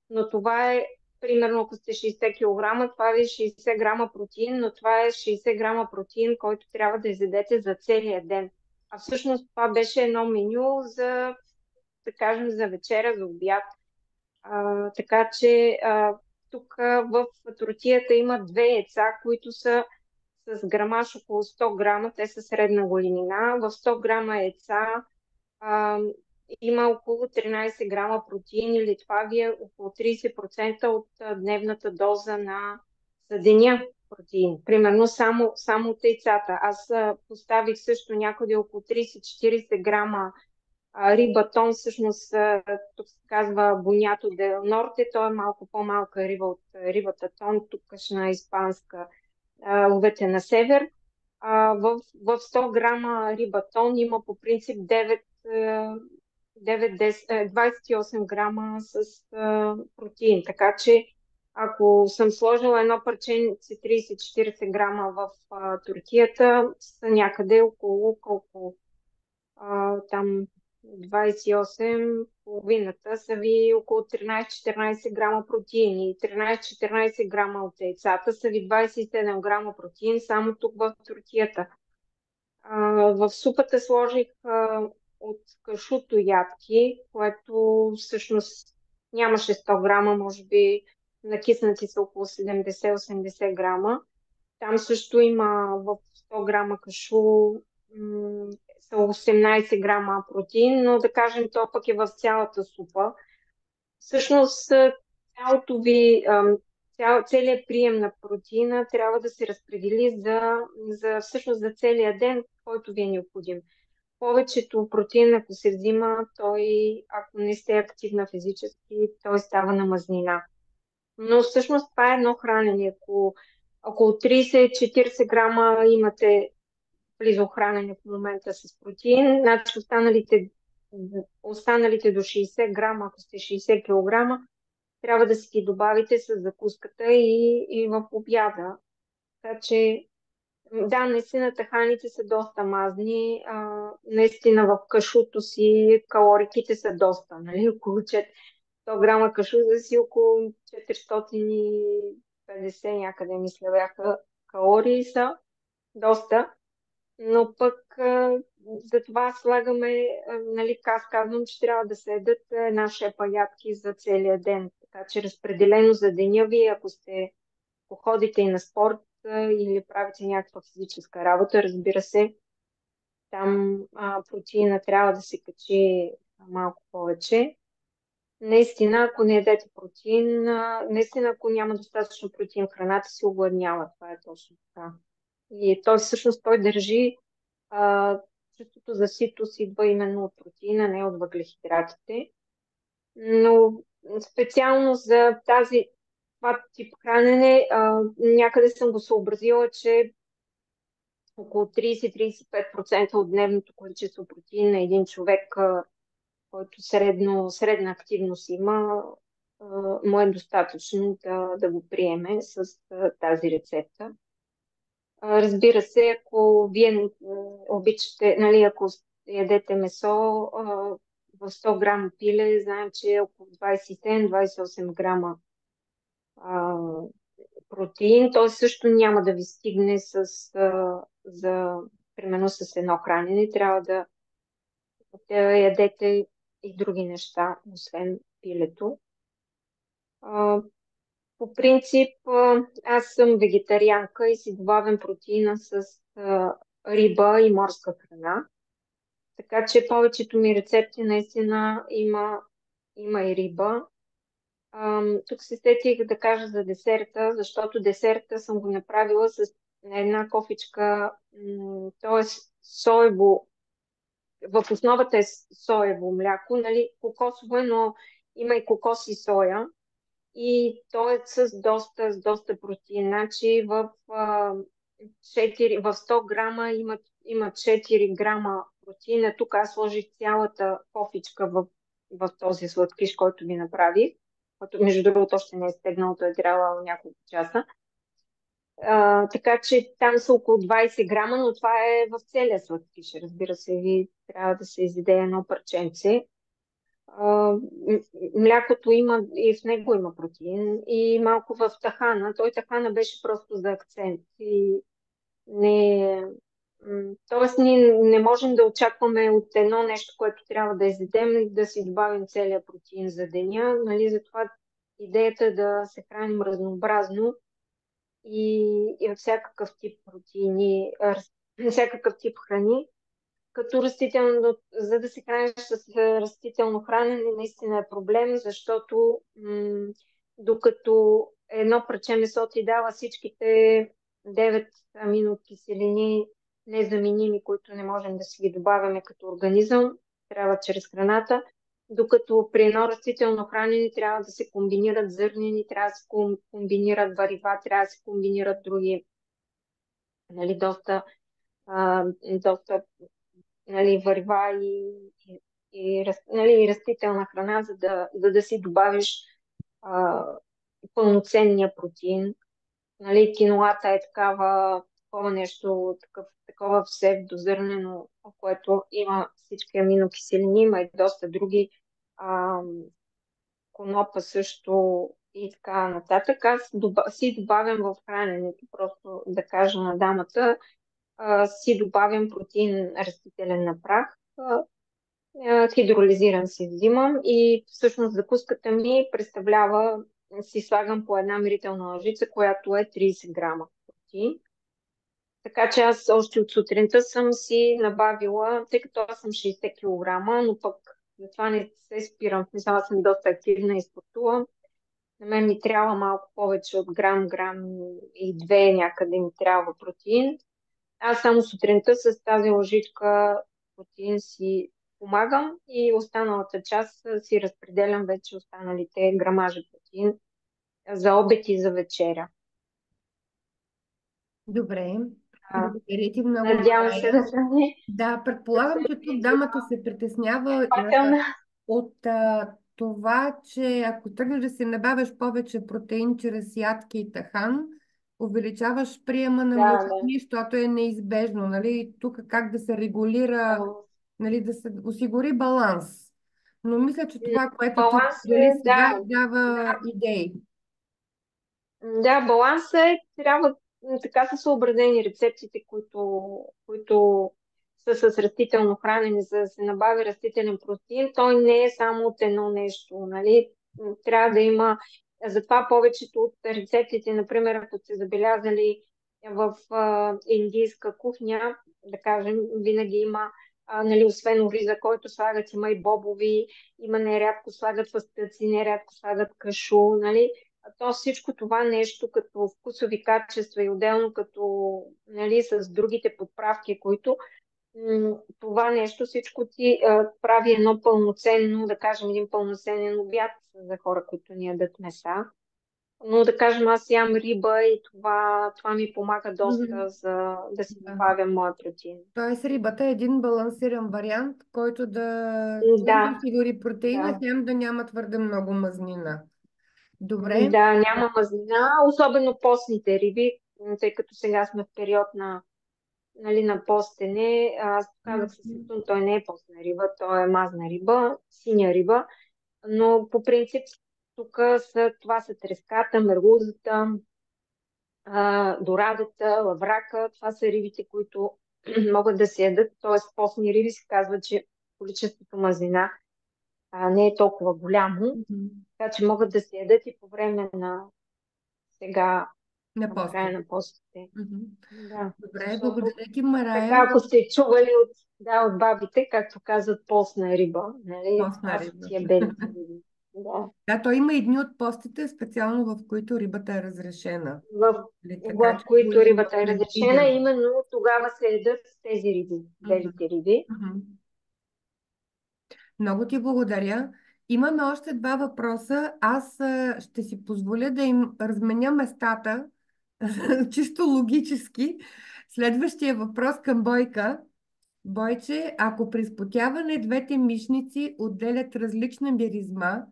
Но това е, примерно, ако сте 60 кг, това е 60 грама протеин, но това е 60 грама протеин, който трябва да изядете за целия ден. А всъщност това беше едно меню за, да кажем, за вечеря, за обяд. Така че тук в тортията има 2 яйца, които са с грамаж около 100 грама, те са средна големина. В 100 грама яйца има около 13 грама протеин, или това ви е около 30% от дневната доза за деня протеин. Примерно само от яйцата. Аз поставих също някъде около 30-40 грама риба тон, всъщност тук се казва Бонято де Норте, то е малко по-малка риба от рибата тон, тукашна испанска, ловете на север. В 100 грама риба тон има по принцип 9 28 грама с протеин. Така че ако съм сложила едно парченце 30-40 грама в тортията, са някъде около колко там 28, половината са ви около 13-14 грама протеин и 13-14 грама от яйцата са ви 27 грама протеин само тук в тортията. В супата сложих от кашуто ядки, което всъщност нямаше 100 грама, може би накиснати са около 70-80 грама. Там също има в 100 грама кашу са 18 грама протеин, но да кажем, то пък е в цялата супа. Всъщност, цялото ви, целият прием на протеина трябва да се разпредели всъщност за целия ден, който ви е необходим. Повечето протеин, ако се взима, ако не сте активна физически, той става на мазнина. Но всъщност това е едно хранене. Ако около 30-40 грама имате близо хранене в момента с протеин, значи останалите до 60 грама, ако сте 60 кг, трябва да си ги добавите с закуската и в обяда. Така че, да, наистина таханите са доста мазни. Наистина в кашуто си калориките са доста. Нали? Около 100 грама кашу за си около 450 някъде, мисля, бяха калории са доста. Но пък за това слагаме, нали, аз казвам, че трябва да се ядат една шепа ядки за целия ден. Така че разпределено за деня ви, ако походите и на спорт или правите някаква физическа работа, разбира се, там протеина трябва да се качи малко повече. Наистина, ако не ядете протеин, наистина, ако няма достатъчно протеин в храната, си огладнява. Това е точно така. И всъщност той държи чувството за ситост идва именно от протеина, не от въглехидратите. Но специално за това тип хранене, някъде съм го съобразила, че около 30-35% от дневното количество протеин на един човек, който средна активност има, му е достатъчно да го приеме с тази рецепта. Разбира се, ако вие обичате, нали, ако ядете месо, в 100 грама пиле, знаем, че е около 27-28 грама протеин. Той също няма да ви стигне примерно с едно хранене. Трябва да ядете и други неща, освен пилето. По принцип, аз съм вегетарианка и си добавям протеина с риба и морска храна. Така че повечето ми рецепти наистина има и риба. Тук се сетих да кажа за десерта, защото десерта съм го направила с една кофичка, т.е. соево. В основата е соево мляко, нали, кокосово, но има и кокос и соя. И то е с доста протеин. Значи в 100 грама има 4 грама протеина. Тук аз сложих цялата кофичка в този сладкиш, който ви направих. Който, между другото, още не е стегнал, той е трябвало няколко часа. Така че там са около 20 грама, но това е в целия сладкиш. Разбира се, ви трябва да се изяде едно парченце. Млякото има и в него има протеин и малко в тахана. Тахана беше просто за акцент и тоест ние не можем да очакваме от едно нещо, което трябва да изядем и да си добавим целият протеин за деня. Нали? Затова идеята е да се храним разнообразно и всякакъв тип протеини, всякакъв тип храни. Като за да се храниш с растително хранене, наистина е проблем, защото докато едно парче месо ти дава всичките 9 аминокиселини незаменими, които не можем да си ги добавяме като организъм, трябва чрез храната, докато при едно растително хранене трябва да се комбинират зърнени, трябва да се комбинират варива, трябва да се комбинират други, нали, доста нали, върва и нали, растителна храна, за да си добавиш а, пълноценния протеин. Нали, кинолата е такова нещо, такова псевдозърнено, което има всички аминокиселини, има и доста други, а, конопа също и така нататък. Аз си добавям в храненето, просто да кажа на дамата, си добавям протеин растителен на прах, хидролизиран си взимам и всъщност закуската ми представлява, си слагам по една мерителна лъжица, която е 30 грама протеин. Така че аз още от сутринта съм си набавила, тъй като аз съм 60 кг, но пък затова не се спирам. В смисъл, аз съм доста активна и спортувам. На мен ми трябва малко повече от грам и две някъде ми трябва протеин. Аз само сутринта с тази лъжичка протеин си помагам и останалата част си разпределям вече останалите грамажи протеин за обед и за вечеря. Добре. А, Благодаря ти много, Надявам се Мария. да стане. Да, Да предполагам, че тук дамата се притеснява изчерпателна. от това, че ако тръгнеш да си набавяш повече протеин чрез ядки и тахан, увеличаваш приема на Да, да. мъжни, защото е неизбежно. Нали? Тук как да се регулира, нали, да се осигури баланс. Но мисля, че това, което ти Баланс дали е, сега, да. дава идеи. Да, баланс е, трябва така са съобразени рецептите, които са с растително хранене, за да се набави растителен протеин. Той не е само от едно нещо, нали? Трябва да има, затова повечето от рецептите, например, ако сте забелязали в индийска кухня, да кажем, винаги има, нали, освен ориза, който слагат, има и бобови, има нерядко слагат фастъци, нерядко слагат кашу, нали? То всичко това нещо като вкусови качества и отделно като, нали, с другите подправки, които това нещо всичко ти прави едно пълноценно, да кажем, един пълноценен обяд за хора, които ни ядат меса. Но да кажем, аз ям риба и това ми помага доста за да си Да. добавя моя протеин. Тоест рибата е един балансиран вариант, който да хем да Да, осигури протеина, да. хем да няма твърде много мазнина. Добре. Да, няма мазнина, особено постните риби, тъй като сега сме в период на, нали, на постене. Аз казах с Мгм. Антон, той не е постна риба, той е мазна риба, синя риба, но по принцип тук това са треската, мерлузата, дорадата, лаврака. Това са рибите, които могат да се ядат, т.е. постни риби се казва, че количеството мазнина не е толкова голямо, Мгм. така че могат да се ядат и по време на сега На към края поста. на постите. Мгм. Да, Добре, защото благодаря ти, така, Марая. ако сте чували от бабите, както казват, постна риба, нали? Постна Това са риба. тия белите риби. Да. Да, то има и дни от постите, специално в които рибата е разрешена. В, Нали, така в че го които има рибата е разрешена, предвидено. именно тогава се едат тези риби, Мгм. белите риби. Мгм. Много ти благодаря. Имаме още два въпроса. Аз ще си позволя да им разменя местата, чисто логически. Следващия въпрос към Бойка. Бойче, ако при спотяване двете мишници отделят различна миризма,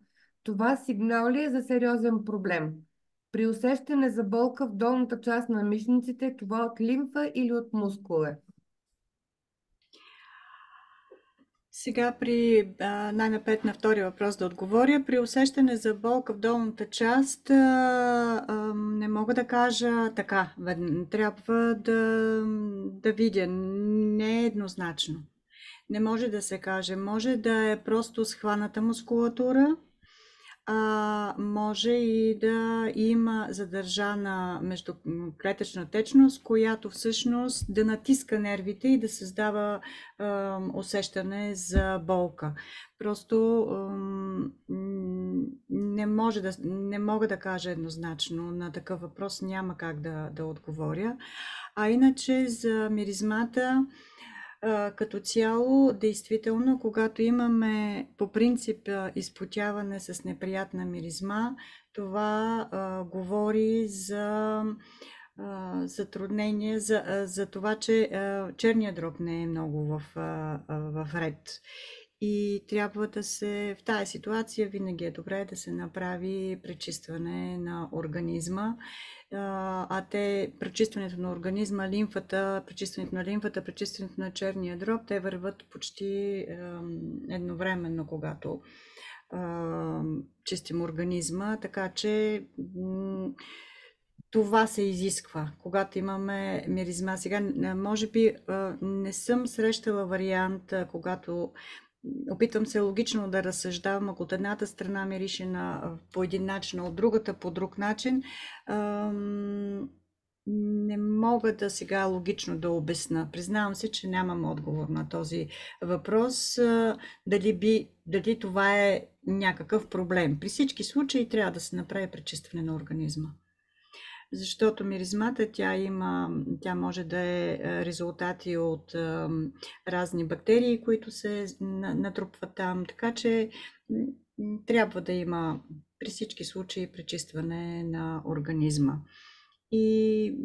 това сигнал ли е за сериозен проблем? При усещане за болка в долната част на мишниците, това от лимфа или от мускула? Сега най-напред на втория въпрос да отговоря. При усещане за болка в долната част не мога да кажа така. Трябва да видя. Не е еднозначно. Не може да се каже. Може да е просто схваната мускулатура, може и да има задържана междуклетъчна течност, която всъщност да натиска нервите и да създава усещане за болка. Просто не мога да кажа еднозначно. На такъв въпрос няма как да отговоря. А иначе за миризмата, като цяло, действително, когато имаме по принцип изпотяване с неприятна миризма, това говори за затруднение, за това, че черният дроб не е много в ред. и трябва в тази ситуация винаги е добре да се направи пречистване на организма. Пречистването на организма, пречистването на черния дроб, те върват почти едновременно, когато чистим организма, така че това се изисква, когато имаме миризма. Сега, може би, не съм срещала вариант, когато опитвам се логично да разсъждавам, ако от едната страна мирише по един начин, а от другата по друг начин. Не мога да сега логично да обясна. Признавам се, че нямам отговор на този въпрос. Дали това е някакъв проблем. При всички случаи трябва да се направи пречистване на организма. Защото миризмата, тя може да е резултати от разни бактерии, които се натрупват там. Така че трябва да има при всички случаи пречистване на организма. И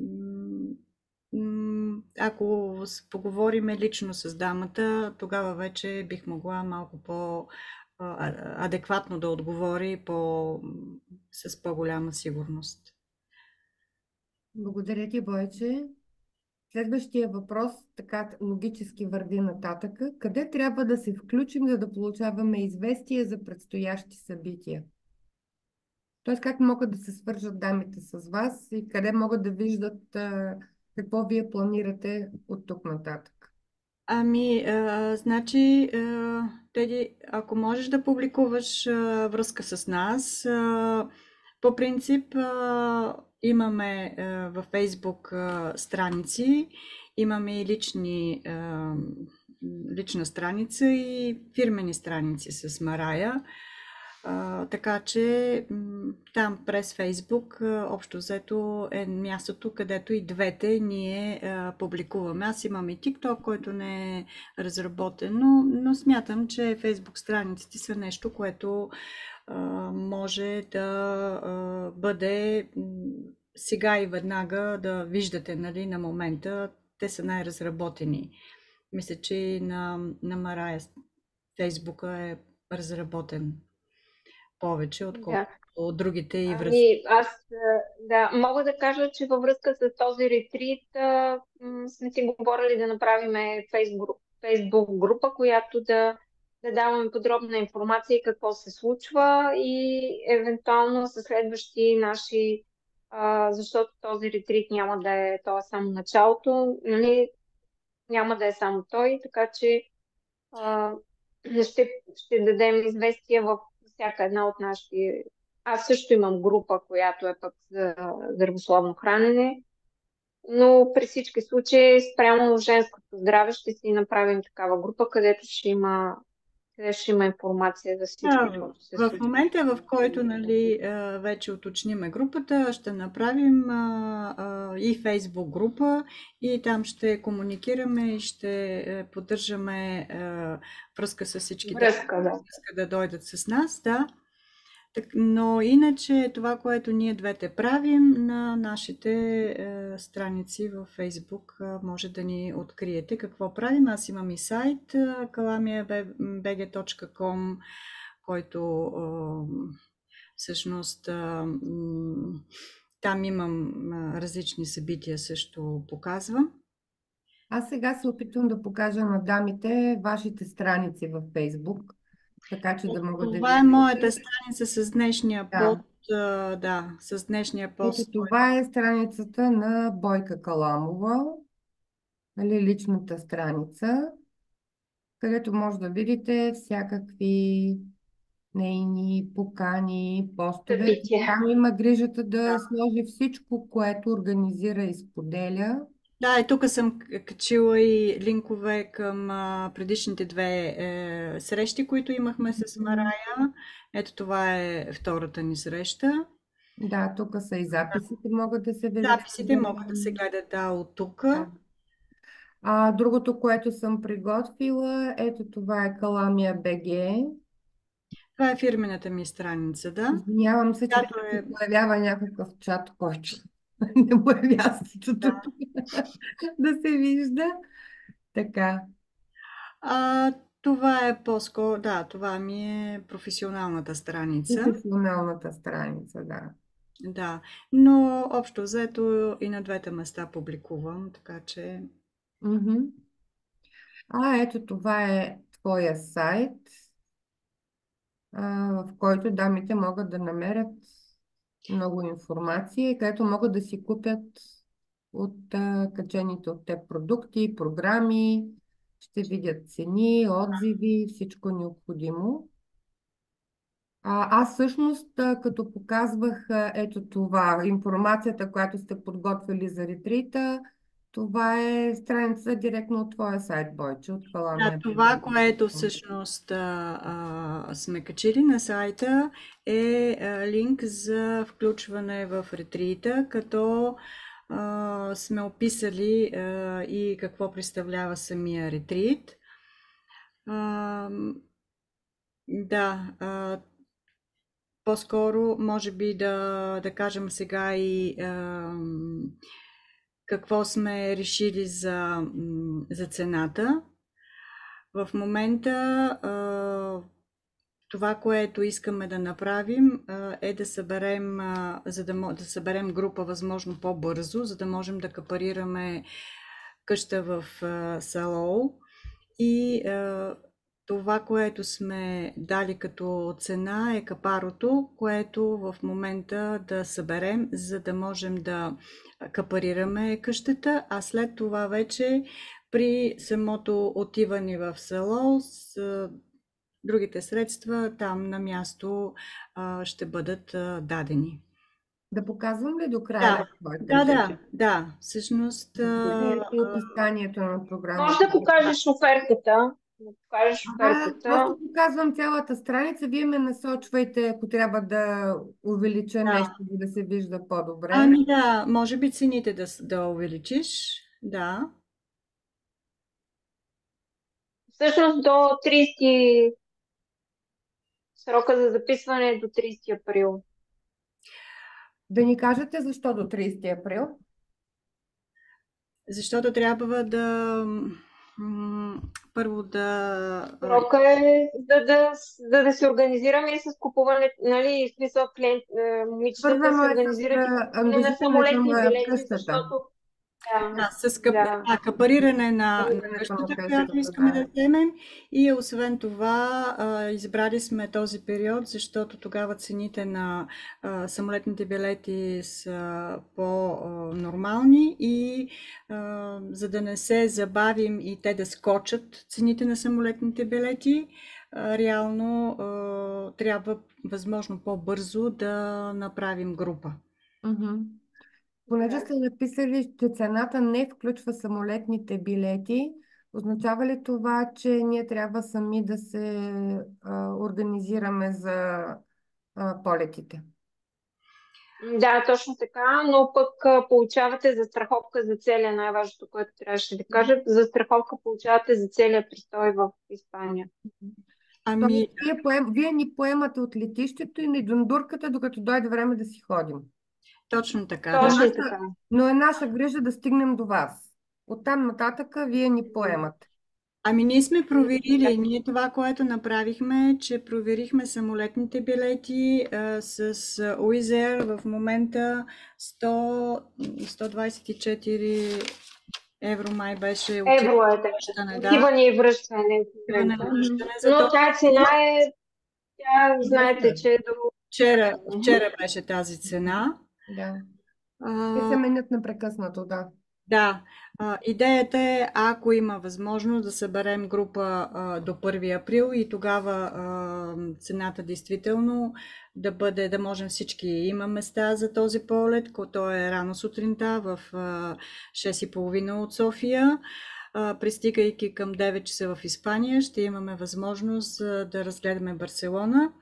ако поговорим лично с дамата, тогава вече бих могла малко по-адекватно да отговори с по-голяма сигурност. Благодаря ти, Бойче. Следващия въпрос така логически върви нататък. Къде трябва да се включим, за да получаваме известия за предстоящи събития? Тоест, как могат да се свържат дамите с вас и къде могат да виждат какво вие планирате от тук нататък? Значи, Теди, ако можеш да публикуваш връзка с нас, по принцип имаме във Фейсбук страници, имаме и лична страница и фирмени страници с Марая. Така че там през Фейсбук общо взето е мястото, където и двете ние публикуваме. Аз имам и TikTok, който не е разработен, но смятам, че Фейсбук страниците са нещо, което може да бъде сега и веднага да виждате, нали, на момента. Те са най-разработени. Мисля, че и на Марая Фейсбука е разработен повече, отколкото от другите и връзки. Аз мога да кажа, че във връзка с този ретрит сме си говорили да направим Facebook група, която да даваме подробна информация и какво се случва и евентуално със следващи наши, защото този ретрит няма да е само началото, нали, няма да е само той, така че ще дадем известия в всяка една от нашите. Аз също имам група, която е пък за здравословно хранене, но при всички случаи спрямо женското здраве ще си направим такава група, където ще има информация за всичко, което се случва. В момента, в който, нали, вече уточниме групата, ще направим и Фейсбук група и там ще комуникираме и ще поддържаме връзка с всички да дойдат с нас, да. Но иначе това, което ние двете правим на нашите страници във Фейсбук, може да ни откриете какво правим. Аз имам и сайт kalamiabg.com, който всъщност там имам различни събития, също показвам. Аз сега се опитвам да покажа на дамите вашите страници във Фейсбук. Така че да мога да Това е моята страница с днешния пост. С днешния пост. Това е страницата на Бойка Каламова, нали, личната страница, където може да видите всякакви нейни покани, постове. Там има грижата да сложи всичко, което организира и споделя. Да, и тук съм качила и линкове към предишните две срещи, които имахме с Марая. Ето, това е втората ни среща. Да, тук са и записите, могат да се видят. Записите могат да се гледат, от тук. Другото, което съм приготвила, ето това е Каламия БГ. Това е фирмената ми страница, да. Извинявам се, че се появява някакъв чат, който не му е мястото да се вижда. Така. Това е по-скоро, да, това ми е професионалната страница. Професионалната страница, да. Да, но общо взето и на двете места публикувам, така че Мгм. Ето това е твоя сайт, в който дамите могат да намерят много информация и където могат да си купят от качените от теб продукти, програми, ще видят цени, отзиви, всичко необходимо. Аз всъщност, като показвах ето това, информацията, която сте подготвили за ретрита, това е страница директно от твоя сайт, Бойче, от да, Паламия. това, което всъщност сме качили на сайта е линк за включване в ретрита, като сме описали и какво представлява самия ретрит. Да, по-скоро може би да кажем сега и какво сме решили за цената. В момента това, което искаме да направим, е да съберем, да съберем група възможно по-бързо, за да можем да капарираме къща в Салоу. И това, което сме дали като цена е капарото, което в момента да съберем, за да можем да капарираме къщата, а след това вече при самото отиване в село с другите средства там на място ще бъдат дадени. Да показвам ли до края? Да, всъщност И описанието на програмата. Може да покажеш офертата. Просто показвам цялата страница. Вие ме насочвайте, ако трябва да увелича нещо, за да се вижда по-добре. Ами да, може би цените да увеличиш. Да. Всъщност до 30 срока за записване е до 30 април. Да ни кажете защо до 30 април? Защото трябва първо Срока е да се организираме и с купуване, нали, смисъл клиент, момичета да се организират и купуване на самолетни билети, защото капариране на къщата, която искаме да вземем, и освен това избрали сме този период, защото тогава цените на самолетните билети са по-нормални и за да не се забавим и те да скочат цените на самолетните билети, реално трябва възможно по-бързо да направим група. Понеже сте написали, че цената не включва самолетните билети, означава ли това, че ние трябва сами да се организираме за полетите? Да, точно така, но пък получавате застраховка за целия, най-важното, което трябваше да кажа, застраховка получавате за целия престой в Испания. Вие ни поемате от летището и ни дундурката, докато дойде време да си ходим. Точно така. Но е наша грижа да стигнем до вас. Оттам нататък вие ни поемате. Ние сме проверили, ние това, което направихме, е, че проверихме самолетните билети с Уизер в момента 124 евро май беше. Евро е отиване и връщане. Но тази цена е, знаете, че вчера беше тази цена. Да. Те се менят непрекъснато, да. Да. Идеята е, ако има възможност, да съберем група до 1 април и тогава цената действително да бъде, да можем всички. Има места за този полет, който е рано сутринта в 6:30 от София. Пристигайки към 9 часа в Испания, ще имаме възможност да разгледаме Барселона,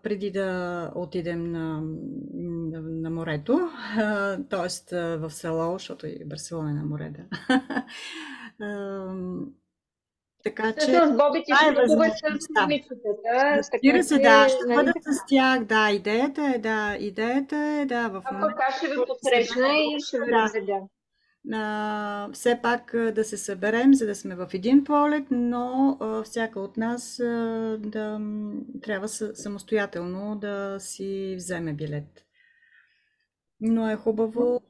преди да отидем на морето, т.е. в село, защото и Барселона е на море, да. Така че с бобите ще бъдат с момичетата. Разбира се, да, ще бъдат с тях. Да, идеята е, в момента. Пък аз ще ви посрещна и ще ви разведа. все пак да се съберем, за да сме в един полет, но всяка от нас да трябва самостоятелно да си вземе билет. Но е хубаво,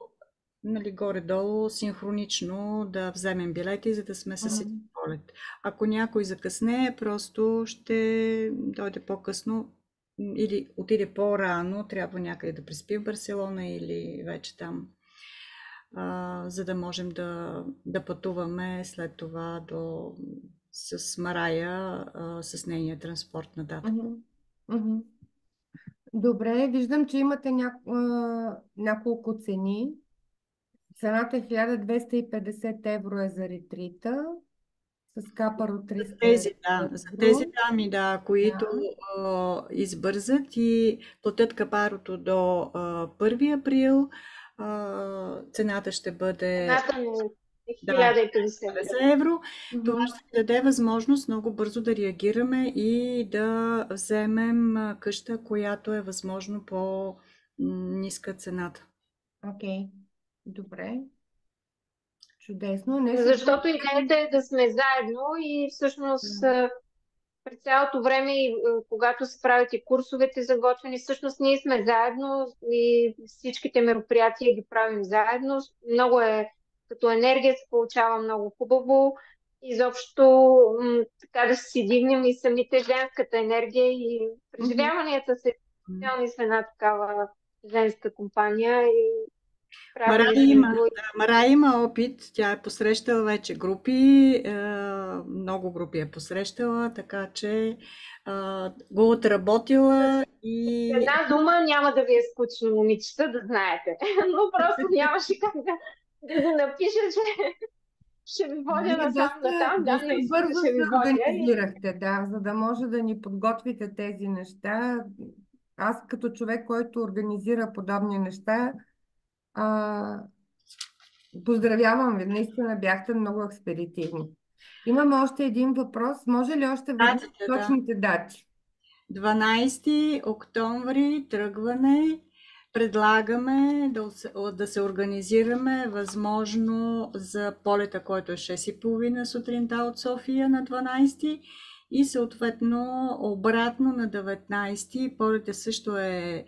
нали, горе-долу, синхронично да вземем билети, за да сме с един полет. Ако някой закъснее, просто ще дойде по-късно или отиде по-рано, трябва някъде да преспи в Барселона или вече там, за да можем да пътуваме след това с Марая, с нейния транспорт на дата. Добре, виждам, че имате няколко цени. Цената е 1250 евро е за ретрита, с капър от 300 За тези дами, които Да. избързат и платят капарото до 1 април, цената ще бъде Цената на 1050 евро. Това ще даде възможност много бързо да реагираме и да вземем къща, която е възможно по-ниска цената. Окей, добре. Чудесно. Нещо Защото идеята е да сме заедно и всъщност през цялото време, и когато се правят и курсовете за готвене, всъщност ние сме заедно и всичките мероприятия ги правим заедно. Много като енергия се получава много хубаво. Изобщо така да си дигнем и самите женската енергия и преживяванията се с една такава женска компания и Мара има опит, тя е посрещала вече групи, много групи е посрещала, така че го отработила и... Една дума няма да ви е скучно, момичета, да знаете, но просто нямаше как да го напиша, че ще ви водя насам. Доста бързо ще ви се водя. организирахте, за да може да ни подготвите тези неща. Аз като човек, който организира подобни неща, поздравявам ви, наистина бяхте много експедитивни. Имаме още един въпрос. Може ли още веднъж точните дати? 12 октомври тръгване. Предлагаме да се организираме възможно за полета, който е 6:30 сутринта от София на 12 и съответно обратно на 19. Полетът също е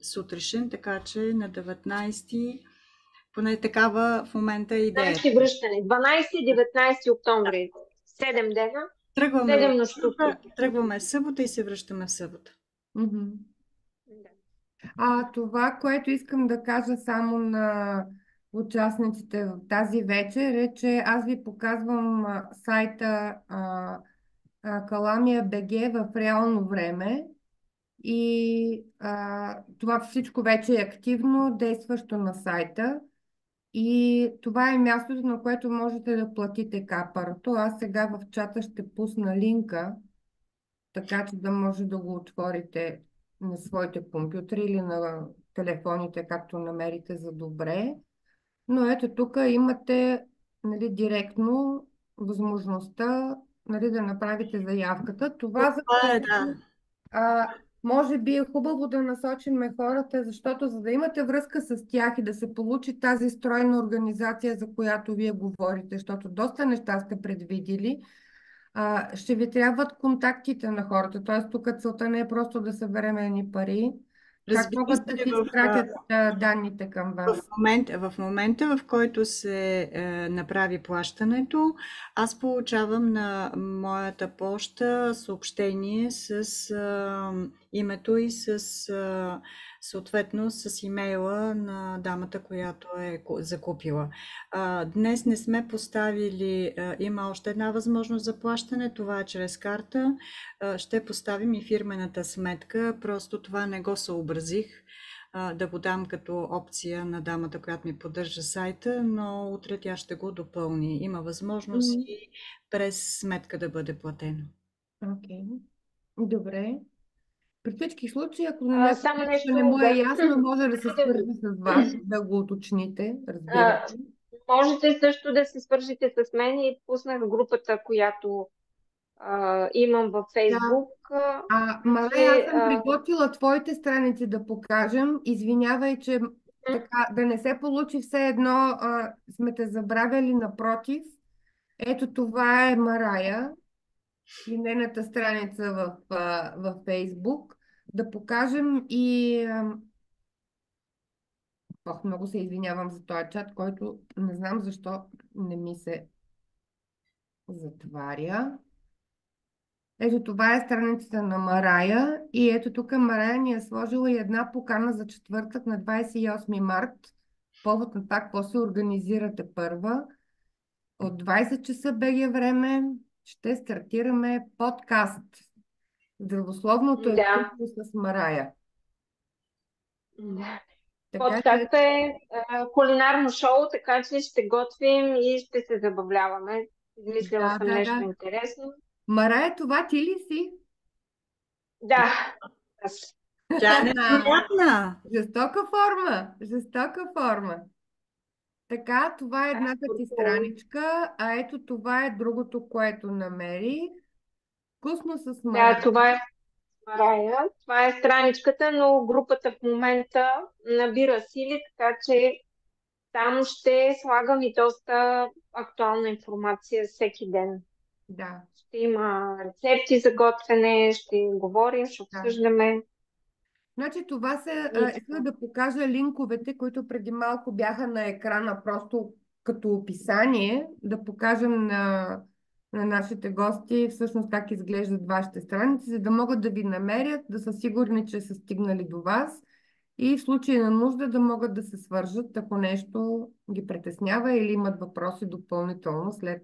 сутрешен, така че на 19, поне такава в момента е идея. Значи връщане. 12-19 октомври. 7 дена. Тръгваме в събота и се връщаме в събота. Това, което искам да кажа само на участниците в тази вечер е, че аз ви показвам сайта Каламия БГ в реално време и това всичко вече е активно, действащо на сайта и това е мястото, на което можете да платите капарото. Аз сега в чата ще пусна линка, така че да може да го отворите на своите компютри или на телефоните, както намерите за добре. Но ето тук имате директно възможността да направите заявката. Това за което може би е хубаво да насочим хората, защото за да имате връзка с тях и да се получи тази стройна организация, за която вие говорите, защото доста неща сте предвидили, ще ви трябват контактите на хората. Т.е. тук целта не е просто да съберем едни пари. Как могат да си изпратят данните към вас? В момента, в който се направи плащането, аз получавам на моята поща съобщение с името и съответно с имейла на дамата, която е закупила. Днес не сме поставили, има още една възможност за плащане, това е чрез карта. Ще поставим и фирмената сметка, просто това не го съобразих да го дам като опция на дамата, която ми поддържа сайта, но утре тя ще го допълни. Има възможност и през сметка да бъде платено. Окей. Добре. При всички случаи, ако не му е ясно, може да се свърже с вас, да го уточните, разбира се. Можете също да се свържите с мен и пуснах групата, която имам във Фейсбук. Мария, аз съм приготвила твоите страници да покажем. Извинявай, че така, да не се получи все едно, сме те забравили, напротив. Ето това е Марая и нейната страница в Фейсбук. Да покажем и... много се извинявам за този чат, който не знам защо не ми се затваря. Ето това е страницата на Марая и ето тук Марая ни е сложила и една покана за четвъртък на 28 март. Повод на това, какво се организирате първа. От 20 часа БГ време ще стартираме подкаст. Здравословното Да. изкуство с Марая. Да. Така че, Подкаст е кулинарно шоу, така че ще готвим и ще се забавляваме. Измислила да, съм да, нещо да. интересно. Марая, това ти ли си? Да, аз. Тя е невероятна. Жестока форма, жестока форма. Така, това е едната ти страничка, а ето това е другото, което намерих. Вкусно с Да, Марая. това е Марая. Това е страничката, но групата в момента набира сили, така че там ще слагам и доста актуална информация всеки ден. Да, Ще има рецепти за готвене, ще говорим, ще да. обсъждаме. Значи това са, И искам така. да покажа линковете, които преди малко бяха на екрана, просто като описание, да покажем на нашите гости всъщност как изглеждат вашите страници, за да могат да ви намерят, да са сигурни, че са стигнали до вас и в случай на нужда да могат да се свържат, ако нещо ги притеснява или имат въпроси допълнително след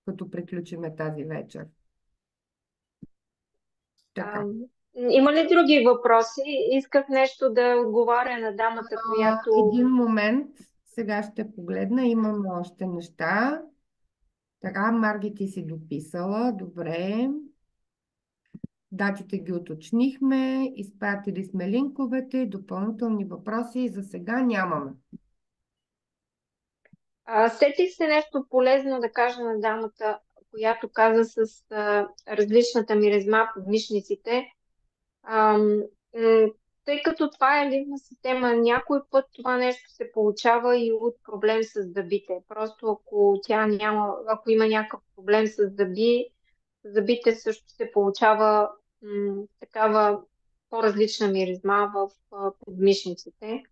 като приключиме тази вечер. Така. Има ли други въпроси? Исках нещо да отговаря на дамата, която... Един момент, сега ще погледна, имаме още неща. Така, Марги ти си дописала, добре. Датите ги уточнихме, изпратили сме линковете, допълнителни въпроси за сега нямаме. Сетих се нещо полезно да кажа на дамата, която каза с различната миризма под мишниците. Ам, м, Тъй като това е ливна система, някой път това нещо се получава и от проблем с дъбите. Просто ако тя няма, ако има някакъв проблем с зъбите също се получава такава по-различна миризма в подмишниците,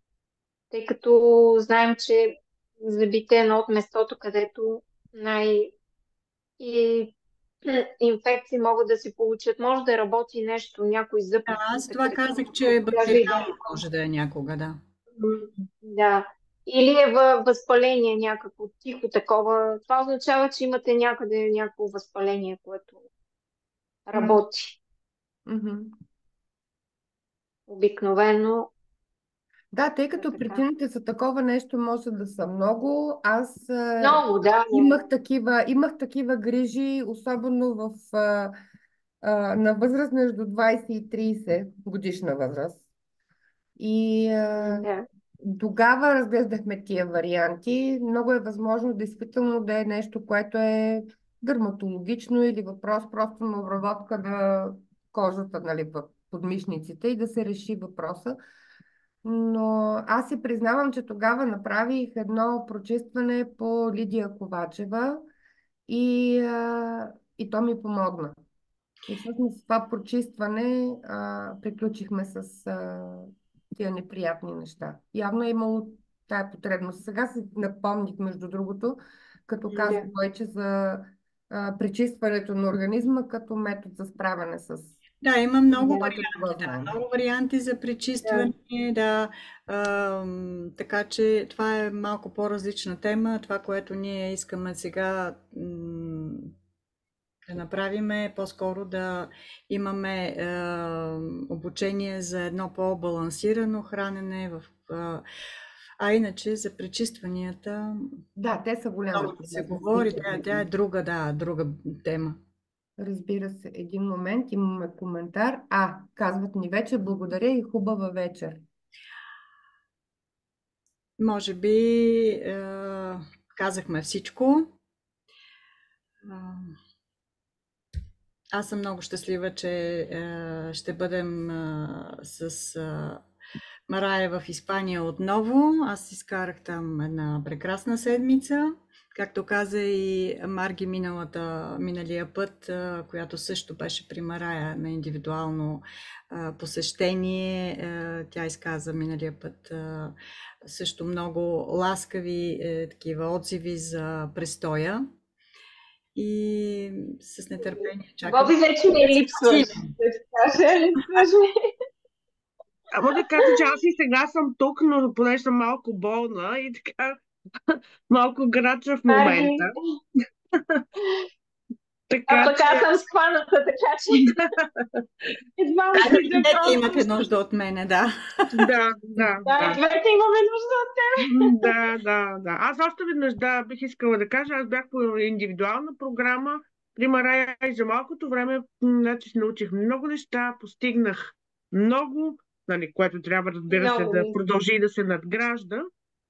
тъй като знаем, че зъбите е едно от местото, където най- и инфекции могат да се получат. Може да работи нещо, някой зъб Да, аз да това казах, че крепи, даже и да бактериално е. може да е някога, да. Да. Или е възпаление някакво тихо такова. Това означава, че имате някъде някакво възпаление, което работи. Мгм. Обикновено Да, тъй е като така. причините за такова нещо може да са много. Аз Много, да. имах такива грижи, особено на възраст между 20 и 30 годишна възраст. И Да. тогава разглеждахме тия варианти. Много е възможно действително да е нещо, което е дерматологично или въпрос просто на обработка на кожата, нали, в подмишниците и да се реши въпроса. Но аз си признавам, че тогава направих едно прочистване по Лидия Ковачева и то ми помогна. И всъщност с това прочистване приключихме с тия неприятни неща. Явно е имало тая потребност. Сега си напомних, между другото, като каза Да. Бойче за пречистването на организма като метод за справяне с... Да, има много Да. Ето това варианти, знаем. да, много варианти за Да. пречистване, да. Така че това е малко по-различна тема. Това, което ние искаме сега да направим е по-скоро да имаме обучение за едно по-балансирано хранене а иначе за пречистванията Да, те са голяма много да се тема. говори, тя е друга, да, друга тема. Разбира се, един момент, имаме коментар. Казват ни вече, благодаря и хубава вечер. Може би казахме всичко. Аз съм много щастлива, че ще бъдем с Марая в Испания отново. Аз изкарах там една прекрасна седмица. Както каза и Марги миналия път, която също беше при Марая на индивидуално посещение. Тя изказа миналия път също много ласкави такива отзиви за престоя. И с нетърпение чакам. Боби, вече ми липсваш. Да ти кажа, липсваш ми. Ама да кажа, че аз и сега съм тук, но понеже съм малко болна и така малко грача в момента. А пък аз съм схваната, така че едва ми се двете имате нужда от мене, да. Да. Двете имаме нужда от теб. Да. Аз още веднъж бих искала да кажа, аз бях по индивидуална програма при Марая и за малкото време значи научих много неща, постигнах много, нали, което трябва, разбира се, да продължи да се надгражда,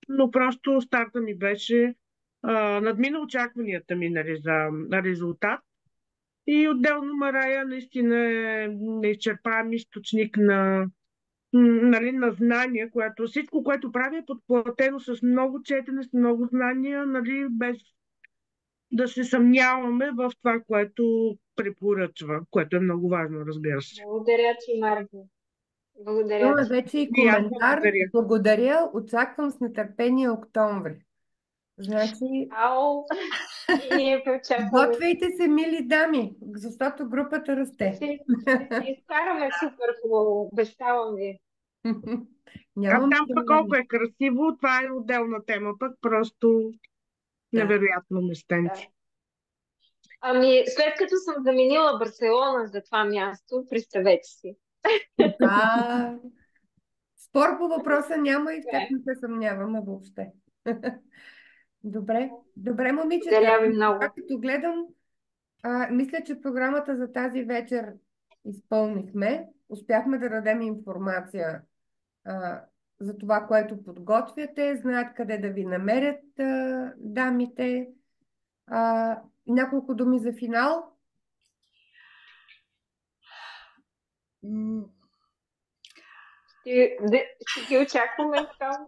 но просто старта ми беше надмина очакванията ми, нали, за резултат. И отделно Марая наистина е неизчерпаем източник на знания, което всичко, което прави, е подплатено с много четене, с много знания, нали, без да се съмняваме в това, което препоръчва, което е много важно, разбира се. Благодаря ти, Марго. Благодаря. Има вече и коментар. Благодаря. Очаквам с нетърпение октомври. Значи... Ау! Ние готвейте се, мили дами, защото групата расте. Ще изкараме супер хубаво. Обещавам ви. Там пък колко е красиво, това е отделна тема, пък просто невероятно местенце. Ами, след като съм заменила Барселона за това място, представете си. Спор по въпроса няма и в теб не се съмняваме въобще. Добре, момичета. Благодаря ви много. Като гледам, мисля, че програмата за тази вечер изпълнихме. Успяхме да дадем информация за това, което подготвяте. Знаят къде да ви намерят дамите. Няколко думи за финал. Ще ги очакваме там.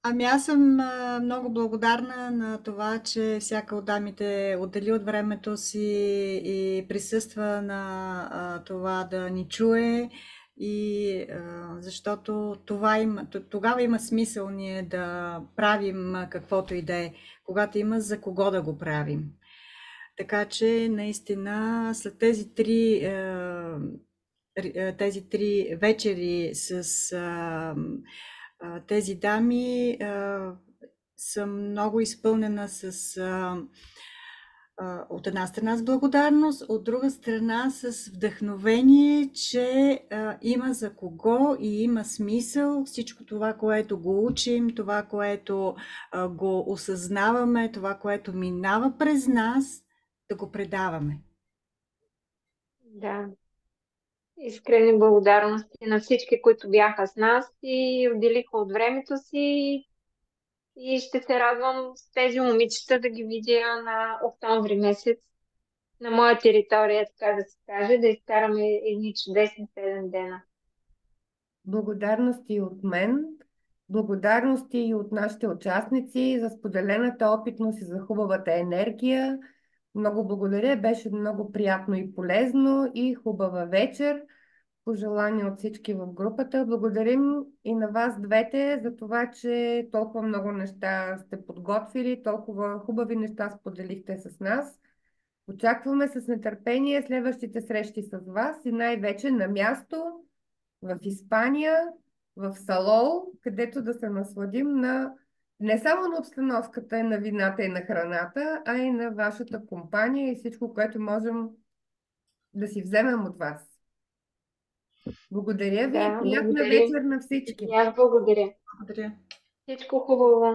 Ами аз съм много благодарна на това, че всяка от дамите отдели от времето си и присъства на това да ни чуе, и защото тогава има смисъл ние да правим каквото и да е, когато има за кого да го правим. Така че наистина след тези три вечери с тези дами съм много изпълнена с от една страна с благодарност, от друга страна с вдъхновение, че има за кого и има смисъл всичко това, което го учим, това, което го осъзнаваме, това, което минава през нас, да го предаваме. Да. Искрени благодарности на всички, които бяха с нас и отделиха от времето си, и ще се радвам с тези момичета да ги видя на октомври месец на моя територия, така да се каже, да изкараме едни чудесни 7 дена. Благодарности от мен, благодарности и от нашите участници за споделената опитност и за хубавата енергия. Много благодаря, беше много приятно и полезно и хубава вечер. Пожелания от всички в групата. Благодарим и на вас двете за това, че толкова много неща сте подготвили, толкова хубави неща споделихте с нас. Очакваме с нетърпение следващите срещи с вас и най-вече на място в Испания, в Салоу, където да се насладим на не само на обстановката, на вината и на храната, а и на вашата компания и всичко, което можем да си вземем от вас. Благодаря ви и приятна вечер на всички. Аз благодаря. Благодаря. Всичко хубаво.